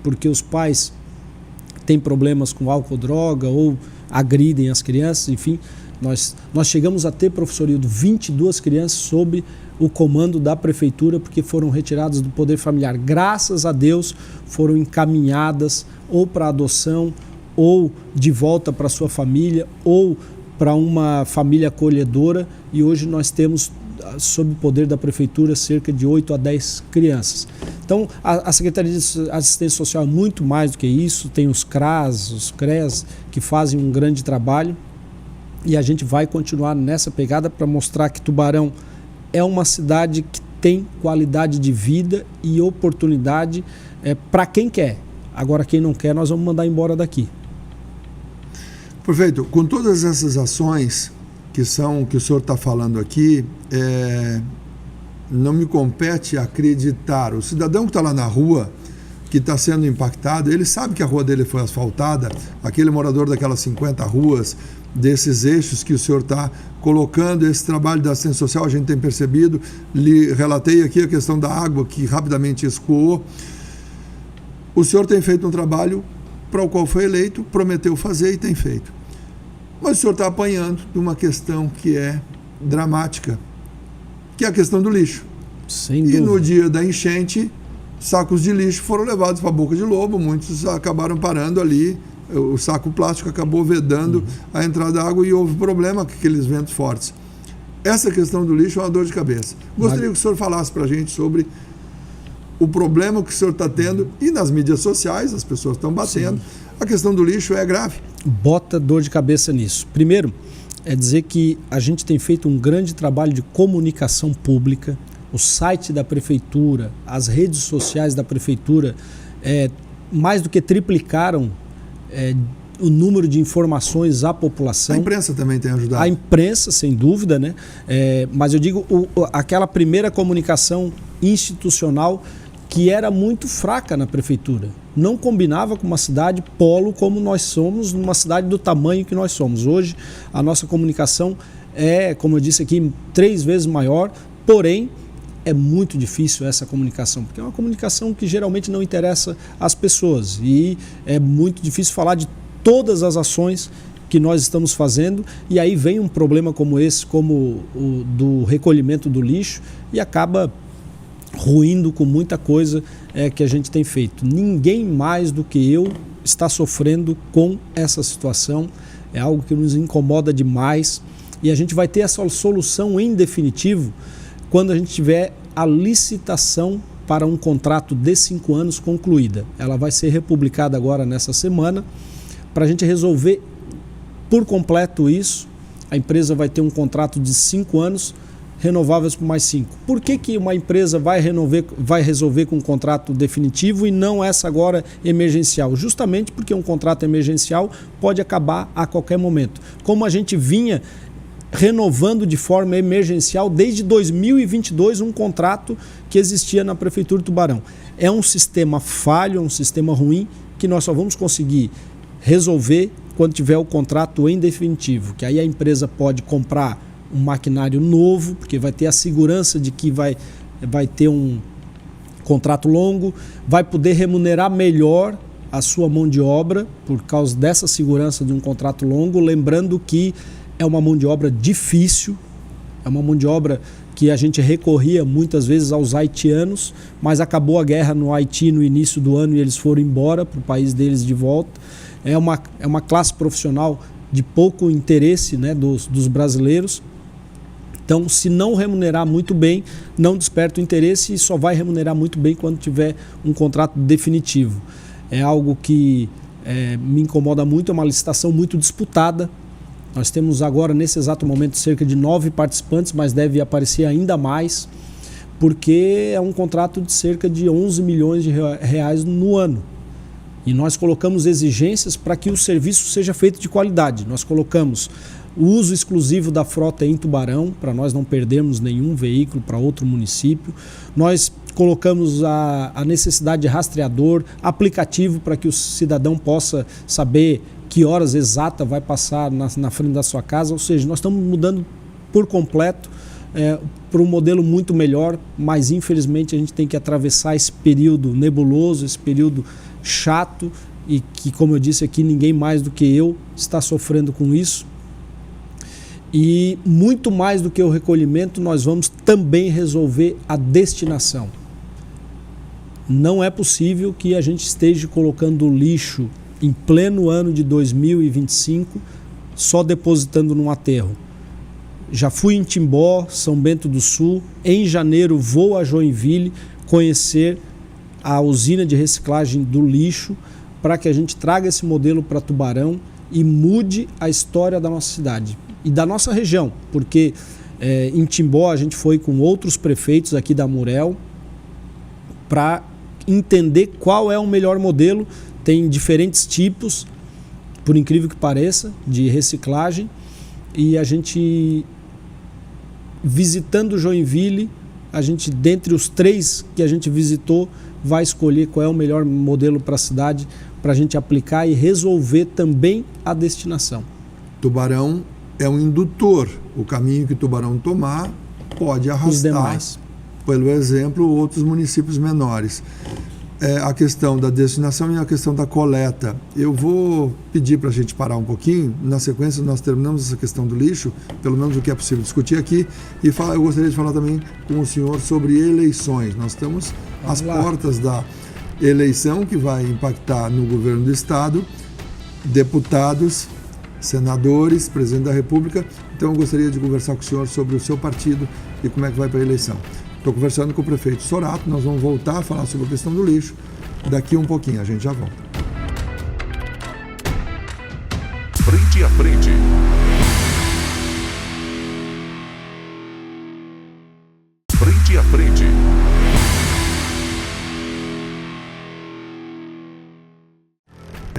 porque os pais têm problemas com álcool, droga ou agridem as crianças, enfim. Nós chegamos a ter, professor Hildo, 22 crianças sob o comando da prefeitura, porque foram retiradas do poder familiar. Graças a Deus foram encaminhadas ou para adoção, ou de volta para sua família, ou para uma família acolhedora, e hoje nós temos, sob o poder da prefeitura, cerca de 8 a 10 crianças. Então, a Secretaria de Assistência Social é muito mais do que isso, tem os CRAS, os CREAS, que fazem um grande trabalho, e a gente vai continuar nessa pegada para mostrar que Tubarão é uma cidade que tem qualidade de vida e oportunidade para quem quer. Agora, quem não quer, nós vamos mandar embora daqui. Perfeito. Com todas essas ações que o senhor está falando aqui, não me compete acreditar. O cidadão que está lá na rua, que está sendo impactado, ele sabe que a rua dele foi asfaltada, aquele morador daquelas 50 ruas, desses eixos que o senhor está colocando, esse trabalho da assistência social, a gente tem percebido. Lhe relatei aqui a questão da água, que rapidamente escoou. O senhor tem feito um trabalho para o qual foi eleito, prometeu fazer e tem feito. Mas o senhor está apanhando de uma questão que é dramática, que é a questão do lixo. Sem dúvida. E no dia da enchente, sacos de lixo foram levados para a boca de lobo, muitos acabaram parando ali, o saco plástico acabou vedando a entrada da água e houve problema com aqueles ventos fortes. Essa questão do lixo é uma dor de cabeça. Gostaria que o senhor falasse para a gente sobre o problema que o senhor está tendo, e nas mídias sociais as pessoas estão batendo. Sim. A questão do lixo é grave. Bota dor de cabeça nisso. Primeiro, é dizer que a gente tem feito um grande trabalho de comunicação pública. O site da prefeitura, as redes sociais da prefeitura, mais do que triplicaram o número de informações à população. A imprensa também tem ajudado. A imprensa, sem dúvida, né? Mas eu digo, aquela primeira comunicação institucional que era muito fraca na prefeitura. Não combinava com uma cidade polo como nós somos, numa cidade do tamanho que nós somos. Hoje, a nossa comunicação é, como eu disse aqui, 3 vezes maior, porém, é muito difícil essa comunicação, porque é uma comunicação que geralmente não interessa às pessoas, e é muito difícil falar de todas as ações que nós estamos fazendo, e aí vem um problema como esse, como o do recolhimento do lixo, e acaba ruindo com muita coisa que a gente tem feito. Ninguém mais do que eu está sofrendo com essa situação, é algo que nos incomoda demais, e a gente vai ter essa solução em definitivo quando a gente tiver a licitação para um contrato de 5 anos concluída. Ela vai ser republicada agora nessa semana, para a gente resolver por completo isso. A empresa vai ter um contrato de 5 anos, renováveis por mais 5. Por que uma empresa vai resolver com um contrato definitivo e não essa agora emergencial? Justamente porque um contrato emergencial pode acabar a qualquer momento. Como a gente vinha renovando de forma emergencial desde 2022 um contrato que existia na Prefeitura de Tubarão. É um sistema falho, é um sistema ruim, que nós só vamos conseguir resolver quando tiver o contrato em definitivo, que aí a empresa pode comprar um maquinário novo, porque vai ter a segurança de que vai ter um contrato longo, vai poder remunerar melhor a sua mão de obra por causa dessa segurança de um contrato longo, lembrando que é uma mão de obra difícil, é uma mão de obra que a gente recorria muitas vezes aos haitianos, mas acabou a guerra no Haiti no início do ano e eles foram embora para o país deles de volta. é uma classe profissional de pouco interesse, né, dos brasileiros. Então, se não remunerar muito bem, não desperta o interesse e só vai remunerar muito bem quando tiver um contrato definitivo. É algo que me incomoda muito, é uma licitação muito disputada. Nós temos agora, nesse exato momento, cerca de 9 participantes, mas deve aparecer ainda mais, porque é um contrato de cerca de 11 milhões de reais no ano. E nós colocamos exigências para que o serviço seja feito de qualidade. Nós colocamos o uso exclusivo da frota em Tubarão, para nós não perdermos nenhum veículo para outro município. Nós colocamos a necessidade de rastreador, aplicativo para que o cidadão possa saber que horas exata vai passar na frente da sua casa. Ou seja, nós estamos mudando por completo para um modelo muito melhor, mas infelizmente a gente tem que atravessar esse período nebuloso, esse período chato, e que, como eu disse aqui, ninguém mais do que eu está sofrendo com isso. E muito mais do que o recolhimento, nós vamos também resolver a destinação. Não é possível que a gente esteja colocando lixo em pleno ano de 2025 só depositando num aterro. Já fui em Timbó, São Bento do Sul, em janeiro vou a Joinville conhecer a usina de reciclagem do lixo para que a gente traga esse modelo para Tubarão e mude a história da nossa cidade e da nossa região, porque em Timbó a gente foi com outros prefeitos aqui da Murel para entender qual é o melhor modelo. Tem diferentes tipos, por incrível que pareça, de reciclagem, e a gente, visitando Joinville, a gente, dentre os 3 que a gente visitou, vai escolher qual é o melhor modelo para a cidade, para a gente aplicar e resolver também a destinação. Tubarão é um indutor. O caminho que Tubarão tomar pode arrastar, pelo exemplo, outros municípios menores. A questão da destinação e a questão da coleta. Eu vou pedir para a gente parar um pouquinho. Na sequência, nós terminamos essa questão do lixo, pelo menos o que é possível discutir aqui, e eu gostaria de falar também com o senhor sobre eleições. Nós estamos às portas da eleição que vai impactar no governo do Estado, deputados, senadores, presidente da República. Então, eu gostaria de conversar com o senhor sobre o seu partido e como é que vai para a eleição. Estou conversando com o prefeito Sorato, nós vamos voltar a falar sobre a questão do lixo daqui um pouquinho, a gente já volta. Frente a frente. Frente a frente.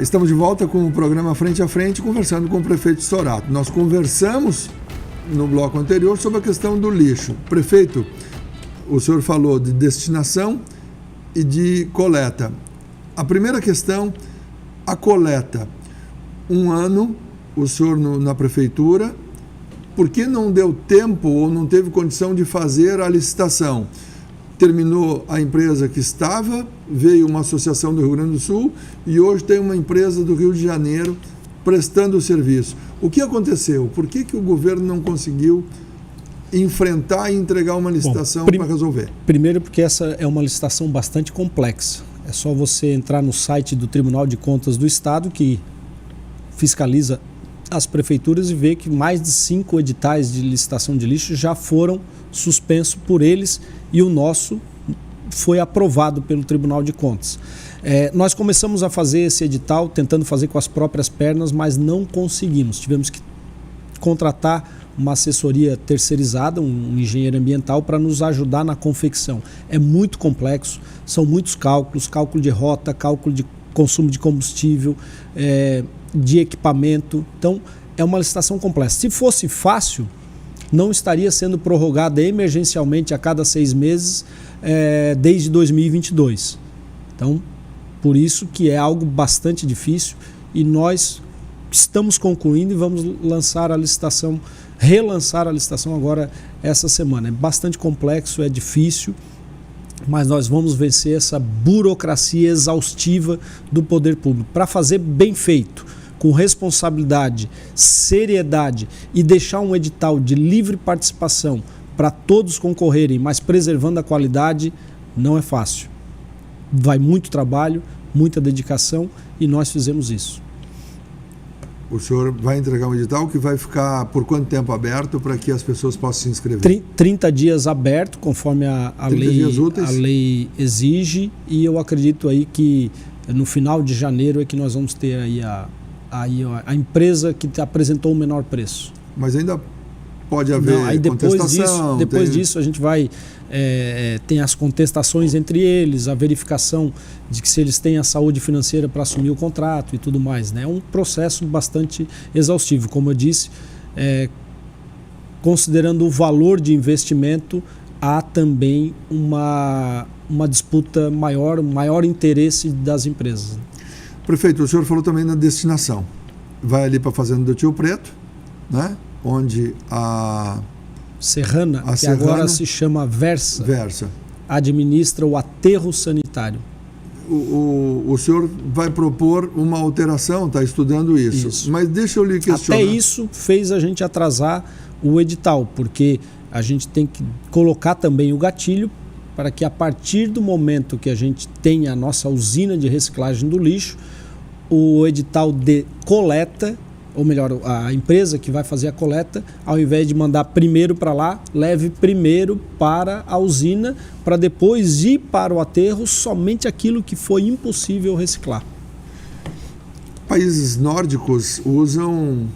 Estamos de volta com o programa Frente a Frente, conversando com o prefeito Sorato. Nós conversamos no bloco anterior sobre a questão do lixo. Prefeito, o senhor falou de destinação e de coleta. A primeira questão, a coleta. Um ano, o senhor na prefeitura, por que não deu tempo ou não teve condição de fazer a licitação? Terminou a empresa que estava, veio uma associação do Rio Grande do Sul e hoje tem uma empresa do Rio de Janeiro prestando o serviço. O que aconteceu? Por que o governo não conseguiu enfrentar e entregar uma licitação para resolver? Primeiro porque essa é uma licitação bastante complexa. É só você entrar no site do Tribunal de Contas do Estado, que fiscaliza as prefeituras, e ver que mais de 5 editais de licitação de lixo já foram suspensos por eles e o nosso foi aprovado pelo Tribunal de Contas. Nós começamos a fazer esse edital tentando fazer com as próprias pernas, mas não conseguimos. Tivemos que contratar uma assessoria terceirizada, um engenheiro ambiental, para nos ajudar na confecção. É muito complexo, são muitos cálculos, cálculo de rota, cálculo de consumo de combustível, de equipamento. Então, é uma licitação complexa. Se fosse fácil, não estaria sendo prorrogada emergencialmente a cada 6 meses desde 2022. Então, por isso que é algo bastante difícil e nós estamos concluindo e vamos relançar a licitação agora essa semana. É bastante complexo, é difícil, mas nós vamos vencer essa burocracia exaustiva do poder público para fazer bem feito, com responsabilidade, seriedade e deixar um edital de livre participação para todos concorrerem, mas preservando a qualidade. Não é fácil. Vai muito trabalho, muita dedicação e nós fizemos isso. O senhor vai entregar um edital que vai ficar por quanto tempo aberto para que as pessoas possam se inscrever? 30 dias aberto, conforme a lei exige, e eu acredito aí que no final de janeiro é que nós vamos ter aí a empresa que apresentou o menor preço. Mas ainda pode haver contestação. Depois disso a gente vai... tem as contestações entre eles, a verificação de que se eles têm a saúde financeira para assumir o contrato e tudo mais, né? É um processo bastante exaustivo. Como eu disse, considerando o valor de investimento, há também uma disputa maior, um maior interesse das empresas. Prefeito, o senhor falou também na destinação. Vai ali para a Fazenda do Tio Preto, né? Onde a Serrana, que agora se chama Versa, administra o aterro sanitário. O senhor vai propor uma alteração, está estudando isso. Mas deixa eu lhe questionar. Até isso fez a gente atrasar o edital, porque a gente tem que colocar também o gatilho para que a partir do momento que a gente tenha a nossa usina de reciclagem do lixo, o edital de coleta, ou melhor, a empresa que vai fazer a coleta, ao invés de mandar primeiro para lá, leve primeiro para a usina, para depois ir para o aterro somente aquilo que foi impossível reciclar. Países nórdicos usam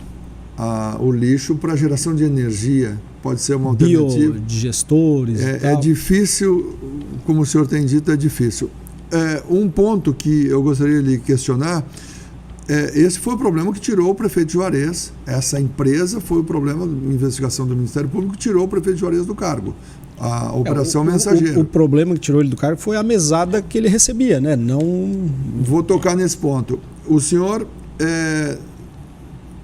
o lixo para geração de energia. Pode ser uma alternativa. Biodigestores e tal. É difícil, como o senhor tem dito, é difícil. Um ponto que eu gostaria de questionar, esse foi o problema que tirou o prefeito Juarez. Essa empresa foi o problema de investigação do Ministério Público que tirou o prefeito Juarez do cargo. A Operação Mensageiro. O problema que tirou ele do cargo foi a mesada que ele recebia, né? Não... Vou tocar nesse ponto. O senhor,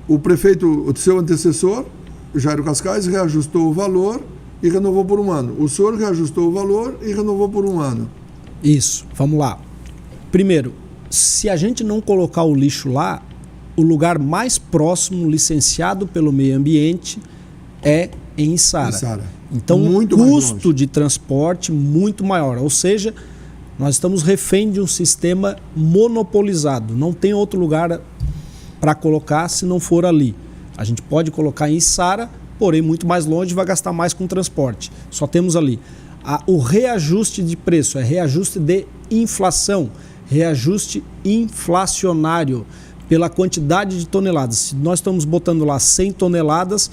o prefeito, o seu antecessor, Jairo Cascais, reajustou o valor e renovou por um ano. O senhor reajustou o valor e renovou por um ano. Isso, vamos lá. Primeiro, se a gente não colocar o lixo lá, o lugar mais próximo licenciado pelo meio ambiente é em Içara. Então, muito o custo de transporte muito maior. Ou seja, nós estamos refém de um sistema monopolizado. Não tem outro lugar para colocar se não for ali. A gente pode colocar em Içara, porém muito mais longe, vai gastar mais com transporte. Só temos ali. O reajuste de preço é reajuste de inflação, reajuste inflacionário pela quantidade de toneladas. Se nós estamos botando lá 100 toneladas,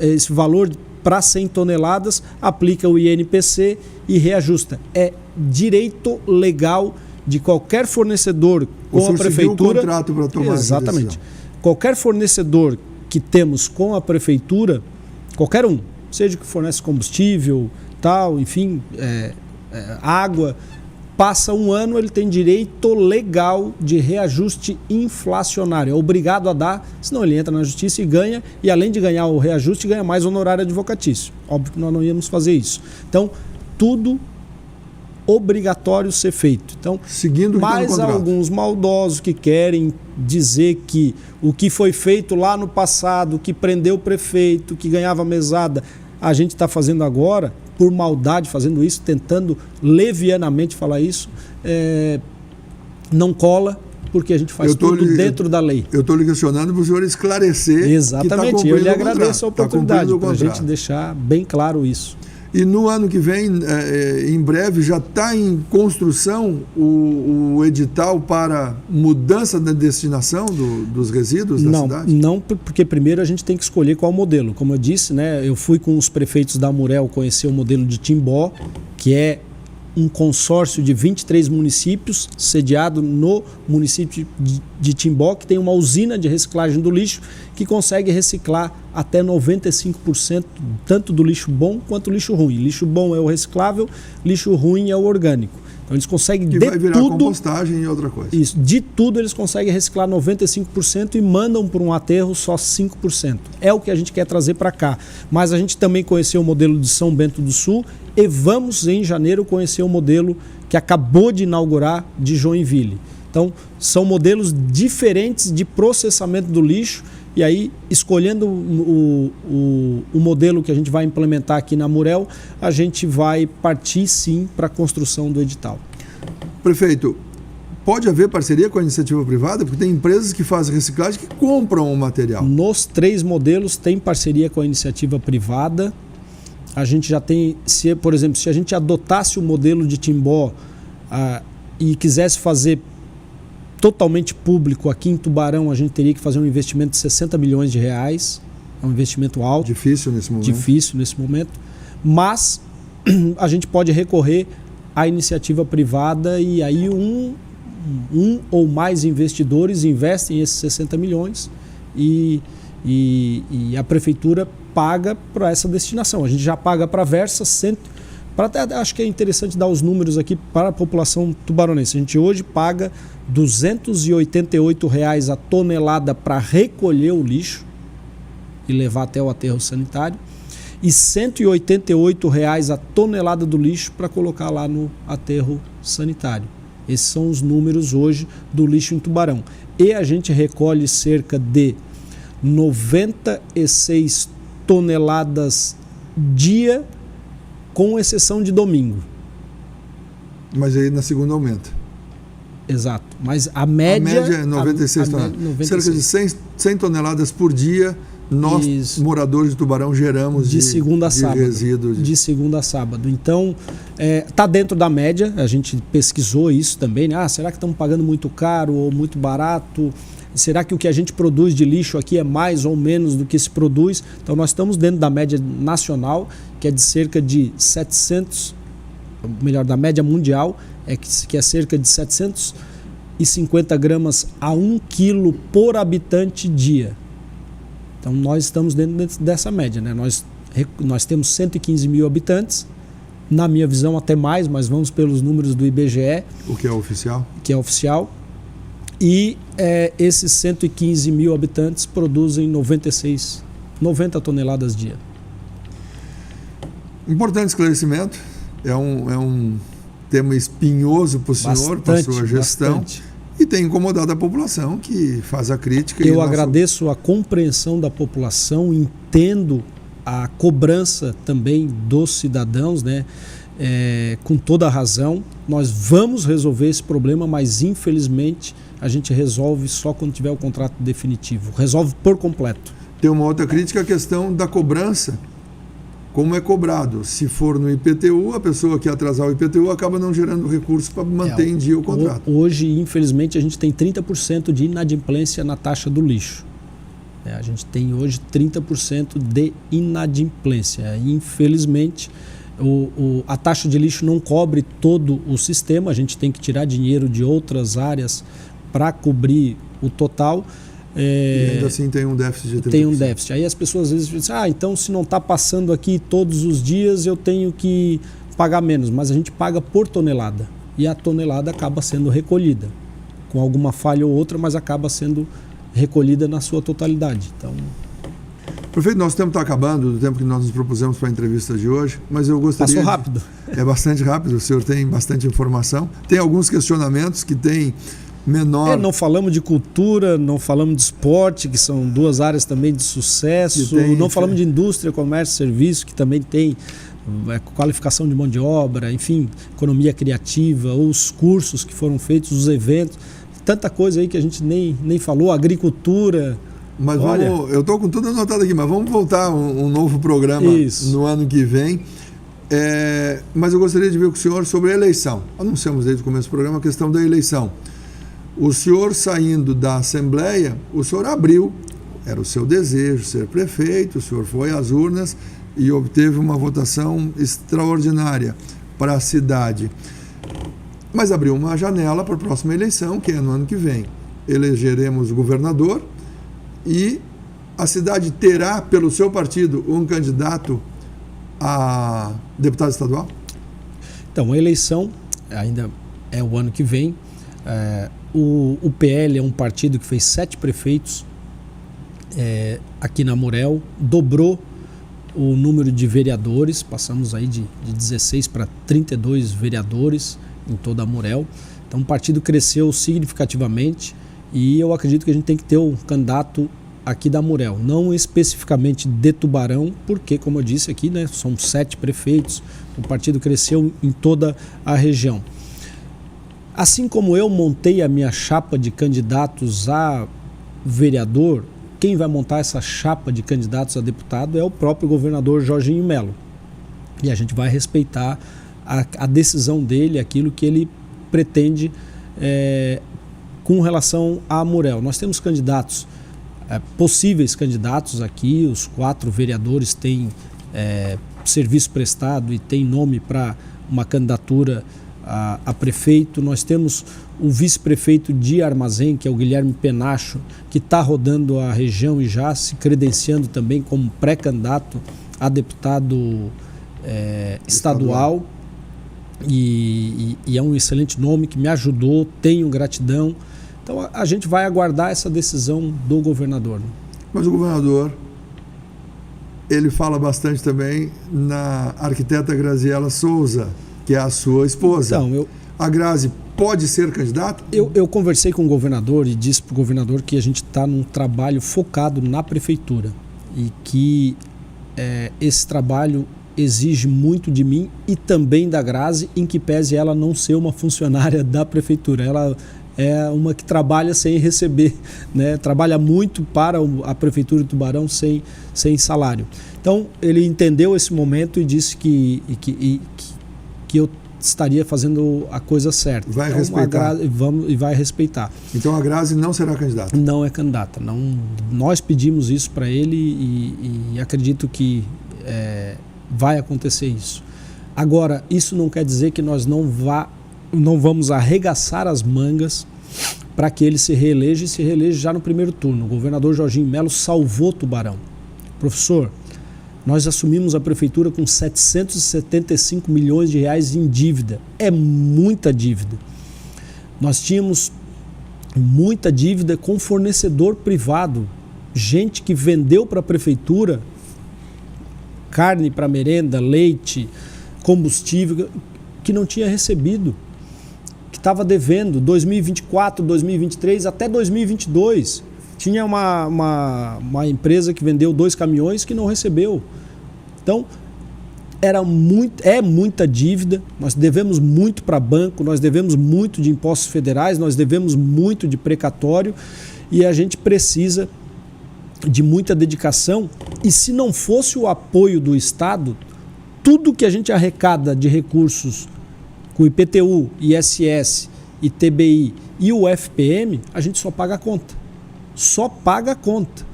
esse valor para 100 toneladas aplica o INPC e reajusta. É direito legal de qualquer fornecedor com a prefeitura. Um contrato para tomar exatamente. Essa decisão. Qualquer fornecedor que temos com a prefeitura, qualquer um, seja que fornece combustível, tal, enfim, água, passa um ano, ele tem direito legal de reajuste inflacionário. É obrigado a dar, senão ele entra na justiça e ganha, e além de ganhar o reajuste, ganha mais honorário advocatício. Óbvio que nós não íamos fazer isso. Então, tudo obrigatório ser feito. Então, seguindo mais alguns maldosos que querem dizer que o que foi feito lá no passado, que prendeu o prefeito, que ganhava mesada, a gente está fazendo agora, por maldade, fazendo isso, tentando levianamente falar isso, não cola, porque a gente faz tudo dentro da lei. Eu estou lhe questionando para o senhor esclarecer. Exatamente, eu lhe agradeço a oportunidade para a gente deixar bem claro isso. E no ano que vem, em breve, já está em construção o edital para mudança da destinação dos resíduos da cidade? Não, porque primeiro a gente tem que escolher qual modelo. Como eu disse, né, eu fui com os prefeitos da Amurel conhecer o modelo de Timbó, que é um consórcio de 23 municípios, sediado no município de Timbó, que tem uma usina de reciclagem do lixo que consegue reciclar até 95%, tanto do lixo bom quanto do lixo ruim. Lixo bom é o reciclável, lixo ruim é o orgânico. Então eles conseguem que vai virar compostagem e outra coisa. Isso, de tudo eles conseguem reciclar 95% e mandam para um aterro só 5%. É o que a gente quer trazer para cá. Mas a gente também conheceu o modelo de São Bento do Sul e vamos em janeiro conhecer o modelo que acabou de inaugurar de Joinville. Então são modelos diferentes de processamento do lixo. E aí, escolhendo o modelo que a gente vai implementar aqui na Amurel, a gente vai partir sim para a construção do edital. Prefeito, pode haver parceria com a iniciativa privada? Porque tem empresas que fazem reciclagem que compram o material. Nos 3 modelos tem parceria com a iniciativa privada. A gente já tem, por exemplo, se a gente adotasse o modelo de Timbó e quisesse fazer totalmente público aqui em Tubarão, a gente teria que fazer um investimento de 60 milhões de reais. É um investimento alto. Difícil nesse momento. Difícil nesse momento. Mas a gente pode recorrer à iniciativa privada e aí um ou mais investidores investem esses 60 milhões e a prefeitura paga para essa destinação. A gente já paga para a Versa, acho que é interessante dar os números aqui para a população tubaronense. A gente hoje paga R$ 288 a tonelada para recolher o lixo e levar até o aterro sanitário e R$ 188 a tonelada do lixo para colocar lá no aterro sanitário. Esses são os números hoje do lixo em Tubarão. E a gente recolhe cerca de 96 toneladas dia, com exceção de domingo. Mas aí na segunda aumenta. Exato. Mas a média é 96 toneladas. 96. Cerca de 100 toneladas por dia nós, moradores de Tubarão, geramos de segunda a sábado, resíduo. De segunda a sábado. Então, está dentro da média. A gente pesquisou isso também. Né? Será que estamos pagando muito caro ou muito barato? Será que o que a gente produz de lixo aqui é mais ou menos do que se produz? Então, nós estamos dentro da média nacional, que é de cerca de 700, melhor, da média mundial, que é cerca de 750 gramas a 1 quilo por habitante dia. Então, nós estamos dentro dessa média. Né? Nós temos 115 mil habitantes, na minha visão até mais, mas vamos pelos números do IBGE. O que é oficial? Que é oficial. E esses 115 mil habitantes produzem 90 toneladas dia. Importante esclarecimento. É um tema espinhoso para o senhor, para a sua gestão. Bastante. E tem incomodado a população que faz a crítica. Eu agradeço a compreensão da população, entendo a cobrança também dos cidadãos, né? Com toda a razão. Nós vamos resolver esse problema, mas infelizmente a gente resolve só quando tiver o contrato definitivo. Resolve por completo. Tem uma outra crítica, a questão da cobrança. Como é cobrado? Se for no IPTU, a pessoa que atrasar o IPTU acaba não gerando recursos para manter em dia o contrato. Hoje, infelizmente, a gente tem 30% de inadimplência na taxa do lixo. A gente tem hoje 30% de inadimplência. Infelizmente, a taxa de lixo não cobre todo o sistema. A gente tem que tirar dinheiro de outras áreas para cobrir o total. E ainda assim tem um déficit de 30%. Tem um déficit. Aí as pessoas às vezes dizem, então se não está passando aqui todos os dias, eu tenho que pagar menos. Mas a gente paga por tonelada. E a tonelada acaba sendo recolhida. Com alguma falha ou outra, mas acaba sendo recolhida na sua totalidade. Então... Prefeito, nosso tempo está acabando, do tempo que nós nos propusemos para a entrevista de hoje, mas eu gostaria... Passou rápido. É bastante rápido, o senhor tem bastante informação. Tem alguns questionamentos que tem... menor. Não falamos de cultura, não falamos de esporte, que são duas áreas também de sucesso, não falamos de indústria, comércio, serviço, que também tem qualificação de mão de obra, enfim, economia criativa, os cursos que foram feitos, os eventos, tanta coisa aí que a gente nem falou, agricultura. Mas eu estou com tudo anotado aqui, mas vamos voltar um novo programa no ano que vem. Mas eu gostaria de ver com o senhor sobre a eleição. Anunciamos desde o começo do programa a questão da eleição. O senhor saindo da Assembleia, o senhor abriu, era o seu desejo ser prefeito, o senhor foi às urnas e obteve uma votação extraordinária para a cidade. Mas abriu uma janela para a próxima eleição, que é no ano que vem. Elegeremos o governador e a cidade terá, pelo seu partido, um candidato a deputado estadual? Então, a eleição ainda é o ano que vem. O PL é um partido que fez 7 prefeitos aqui na Amurel, dobrou o número de vereadores, passamos aí de 16 para 32 vereadores em toda a Amurel. Então o partido cresceu significativamente e eu acredito que a gente tem que ter um candidato aqui da Amurel, não especificamente de Tubarão, porque, como eu disse aqui, né, são 7 prefeitos, o partido cresceu em toda a região. Assim como eu montei a minha chapa de candidatos a vereador, quem vai montar essa chapa de candidatos a deputado é o próprio governador Jorginho Melo. E a gente vai respeitar a decisão dele, aquilo que ele pretende com relação a Amurel. Nós temos candidatos, possíveis candidatos aqui, os 4 vereadores têm serviço prestado e têm nome para uma candidatura a prefeito. Nós temos o vice-prefeito de Armazém, que é o Guilherme Penacho, que está rodando a região e já se credenciando também como pré-candidato a deputado estadual. E é um excelente nome que me ajudou, tenho gratidão. Então a gente vai aguardar essa decisão do governador. Mas o governador, ele fala bastante também na arquiteta Graziela Souza, que é a sua esposa. Então, a Grazi pode ser candidata? Eu conversei com o governador e disse para o governador que a gente está num trabalho focado na prefeitura e que esse trabalho exige muito de mim e também da Grazi, em que pese ela não ser uma funcionária da prefeitura. Ela é uma que trabalha sem receber, né? Trabalha muito para a prefeitura de Tubarão sem salário. Então ele entendeu esse momento e disse que eu estaria fazendo a coisa certa. Vai então, respeitar. E vai respeitar. Então a Grazi não será candidata? Não é candidata. Não, nós pedimos isso para ele e acredito que vai acontecer isso. Agora, isso não quer dizer que nós não vamos arregaçar as mangas para que ele se reeleja e se reeleja já no primeiro turno. O governador Jorginho Melo salvou Tubarão. Professor, nós assumimos a prefeitura com 775 milhões de reais em dívida. É muita dívida. Nós tínhamos muita dívida com fornecedor privado. Gente que vendeu para a prefeitura carne para merenda, leite, combustível, que não tinha recebido, que estava devendo 2024, 2023, até 2022. Tinha uma empresa que vendeu 2 caminhões que não recebeu. Então, é muita dívida, nós devemos muito para banco, nós devemos muito de impostos federais, nós devemos muito de precatório e a gente precisa de muita dedicação. E se não fosse o apoio do Estado, tudo que a gente arrecada de recursos com IPTU, ISS, ITBI e o FPM, a gente só paga a conta. Só paga a conta.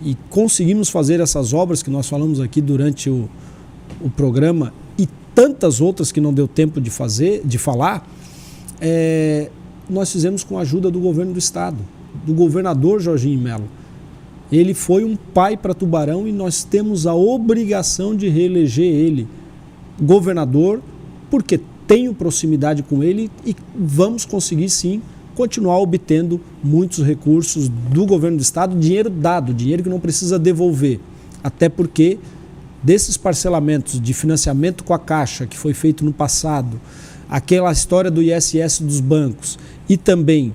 E conseguimos fazer essas obras que nós falamos aqui durante o programa e tantas outras que não deu tempo de falar, nós fizemos com a ajuda do governo do Estado, do governador Jorginho Melo. Ele foi um pai para Tubarão e nós temos a obrigação de reeleger ele governador, porque tenho proximidade com ele e vamos conseguir sim continuar obtendo muitos recursos do governo do Estado, dinheiro dado, dinheiro que não precisa devolver. Até porque desses parcelamentos de financiamento com a Caixa que foi feito no passado, aquela história do ISS dos bancos e também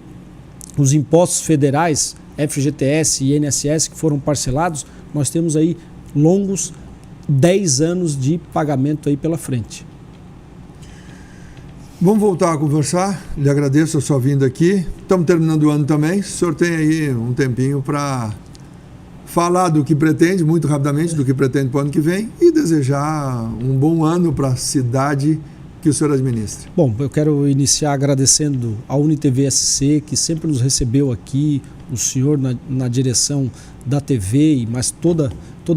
os impostos federais, FGTS e INSS que foram parcelados, nós temos aí longos 10 anos de pagamento aí pela frente. Vamos voltar a conversar, lhe agradeço a sua vinda aqui, estamos terminando o ano também, o senhor tem aí um tempinho para falar do que pretende, muito rapidamente, do que pretende para o ano que vem e desejar um bom ano para a cidade que o senhor administra. Bom, eu quero iniciar agradecendo a UniTV SC, que sempre nos recebeu aqui, o senhor na direção da TV, mas toda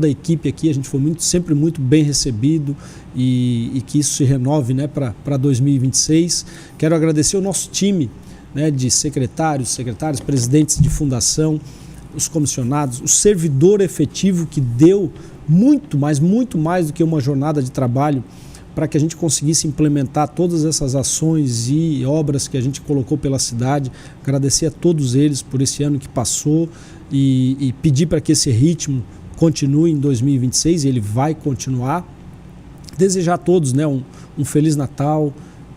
a equipe aqui, a gente foi sempre muito bem recebido e que isso se renove, né, para 2026. Quero agradecer o nosso time, né, de secretários, presidentes de fundação, os comissionados, o servidor efetivo que deu muito mais do que uma jornada de trabalho para que a gente conseguisse implementar todas essas ações e obras que a gente colocou pela cidade. Agradecer a todos eles por esse ano que passou e pedir para que esse ritmo continue em 2026, e ele vai continuar. Desejar a todos, né, um Feliz Natal,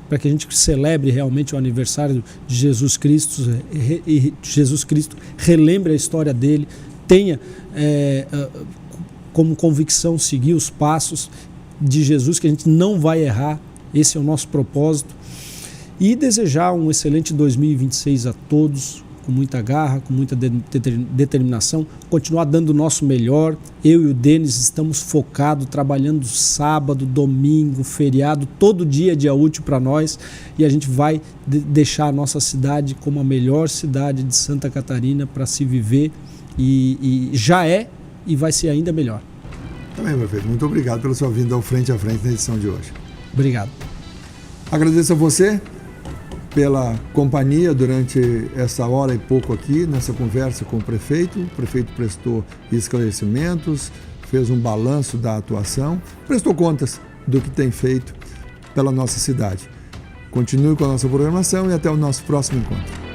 para que a gente celebre realmente o aniversário de Jesus Cristo, e Jesus Cristo relembre a história dele, tenha como convicção seguir os passos de Jesus, que a gente não vai errar, esse é o nosso propósito. e desejar um excelente 2026 a todos, com muita garra, com muita determinação, continuar dando o nosso melhor. Eu e o Denis estamos focados, trabalhando sábado, domingo, feriado, todo dia é dia útil para nós, e a gente vai deixar a nossa cidade como a melhor cidade de Santa Catarina para se viver, e já é e vai ser ainda melhor. Também, prefeito. Muito obrigado pela sua vinda ao Frente a Frente na edição de hoje. Obrigado. Agradeço a você pela companhia durante essa hora e pouco aqui, nessa conversa com o prefeito. O prefeito prestou esclarecimentos, fez um balanço da atuação, prestou contas do que tem feito pela nossa cidade. Continue com a nossa programação e até o nosso próximo encontro.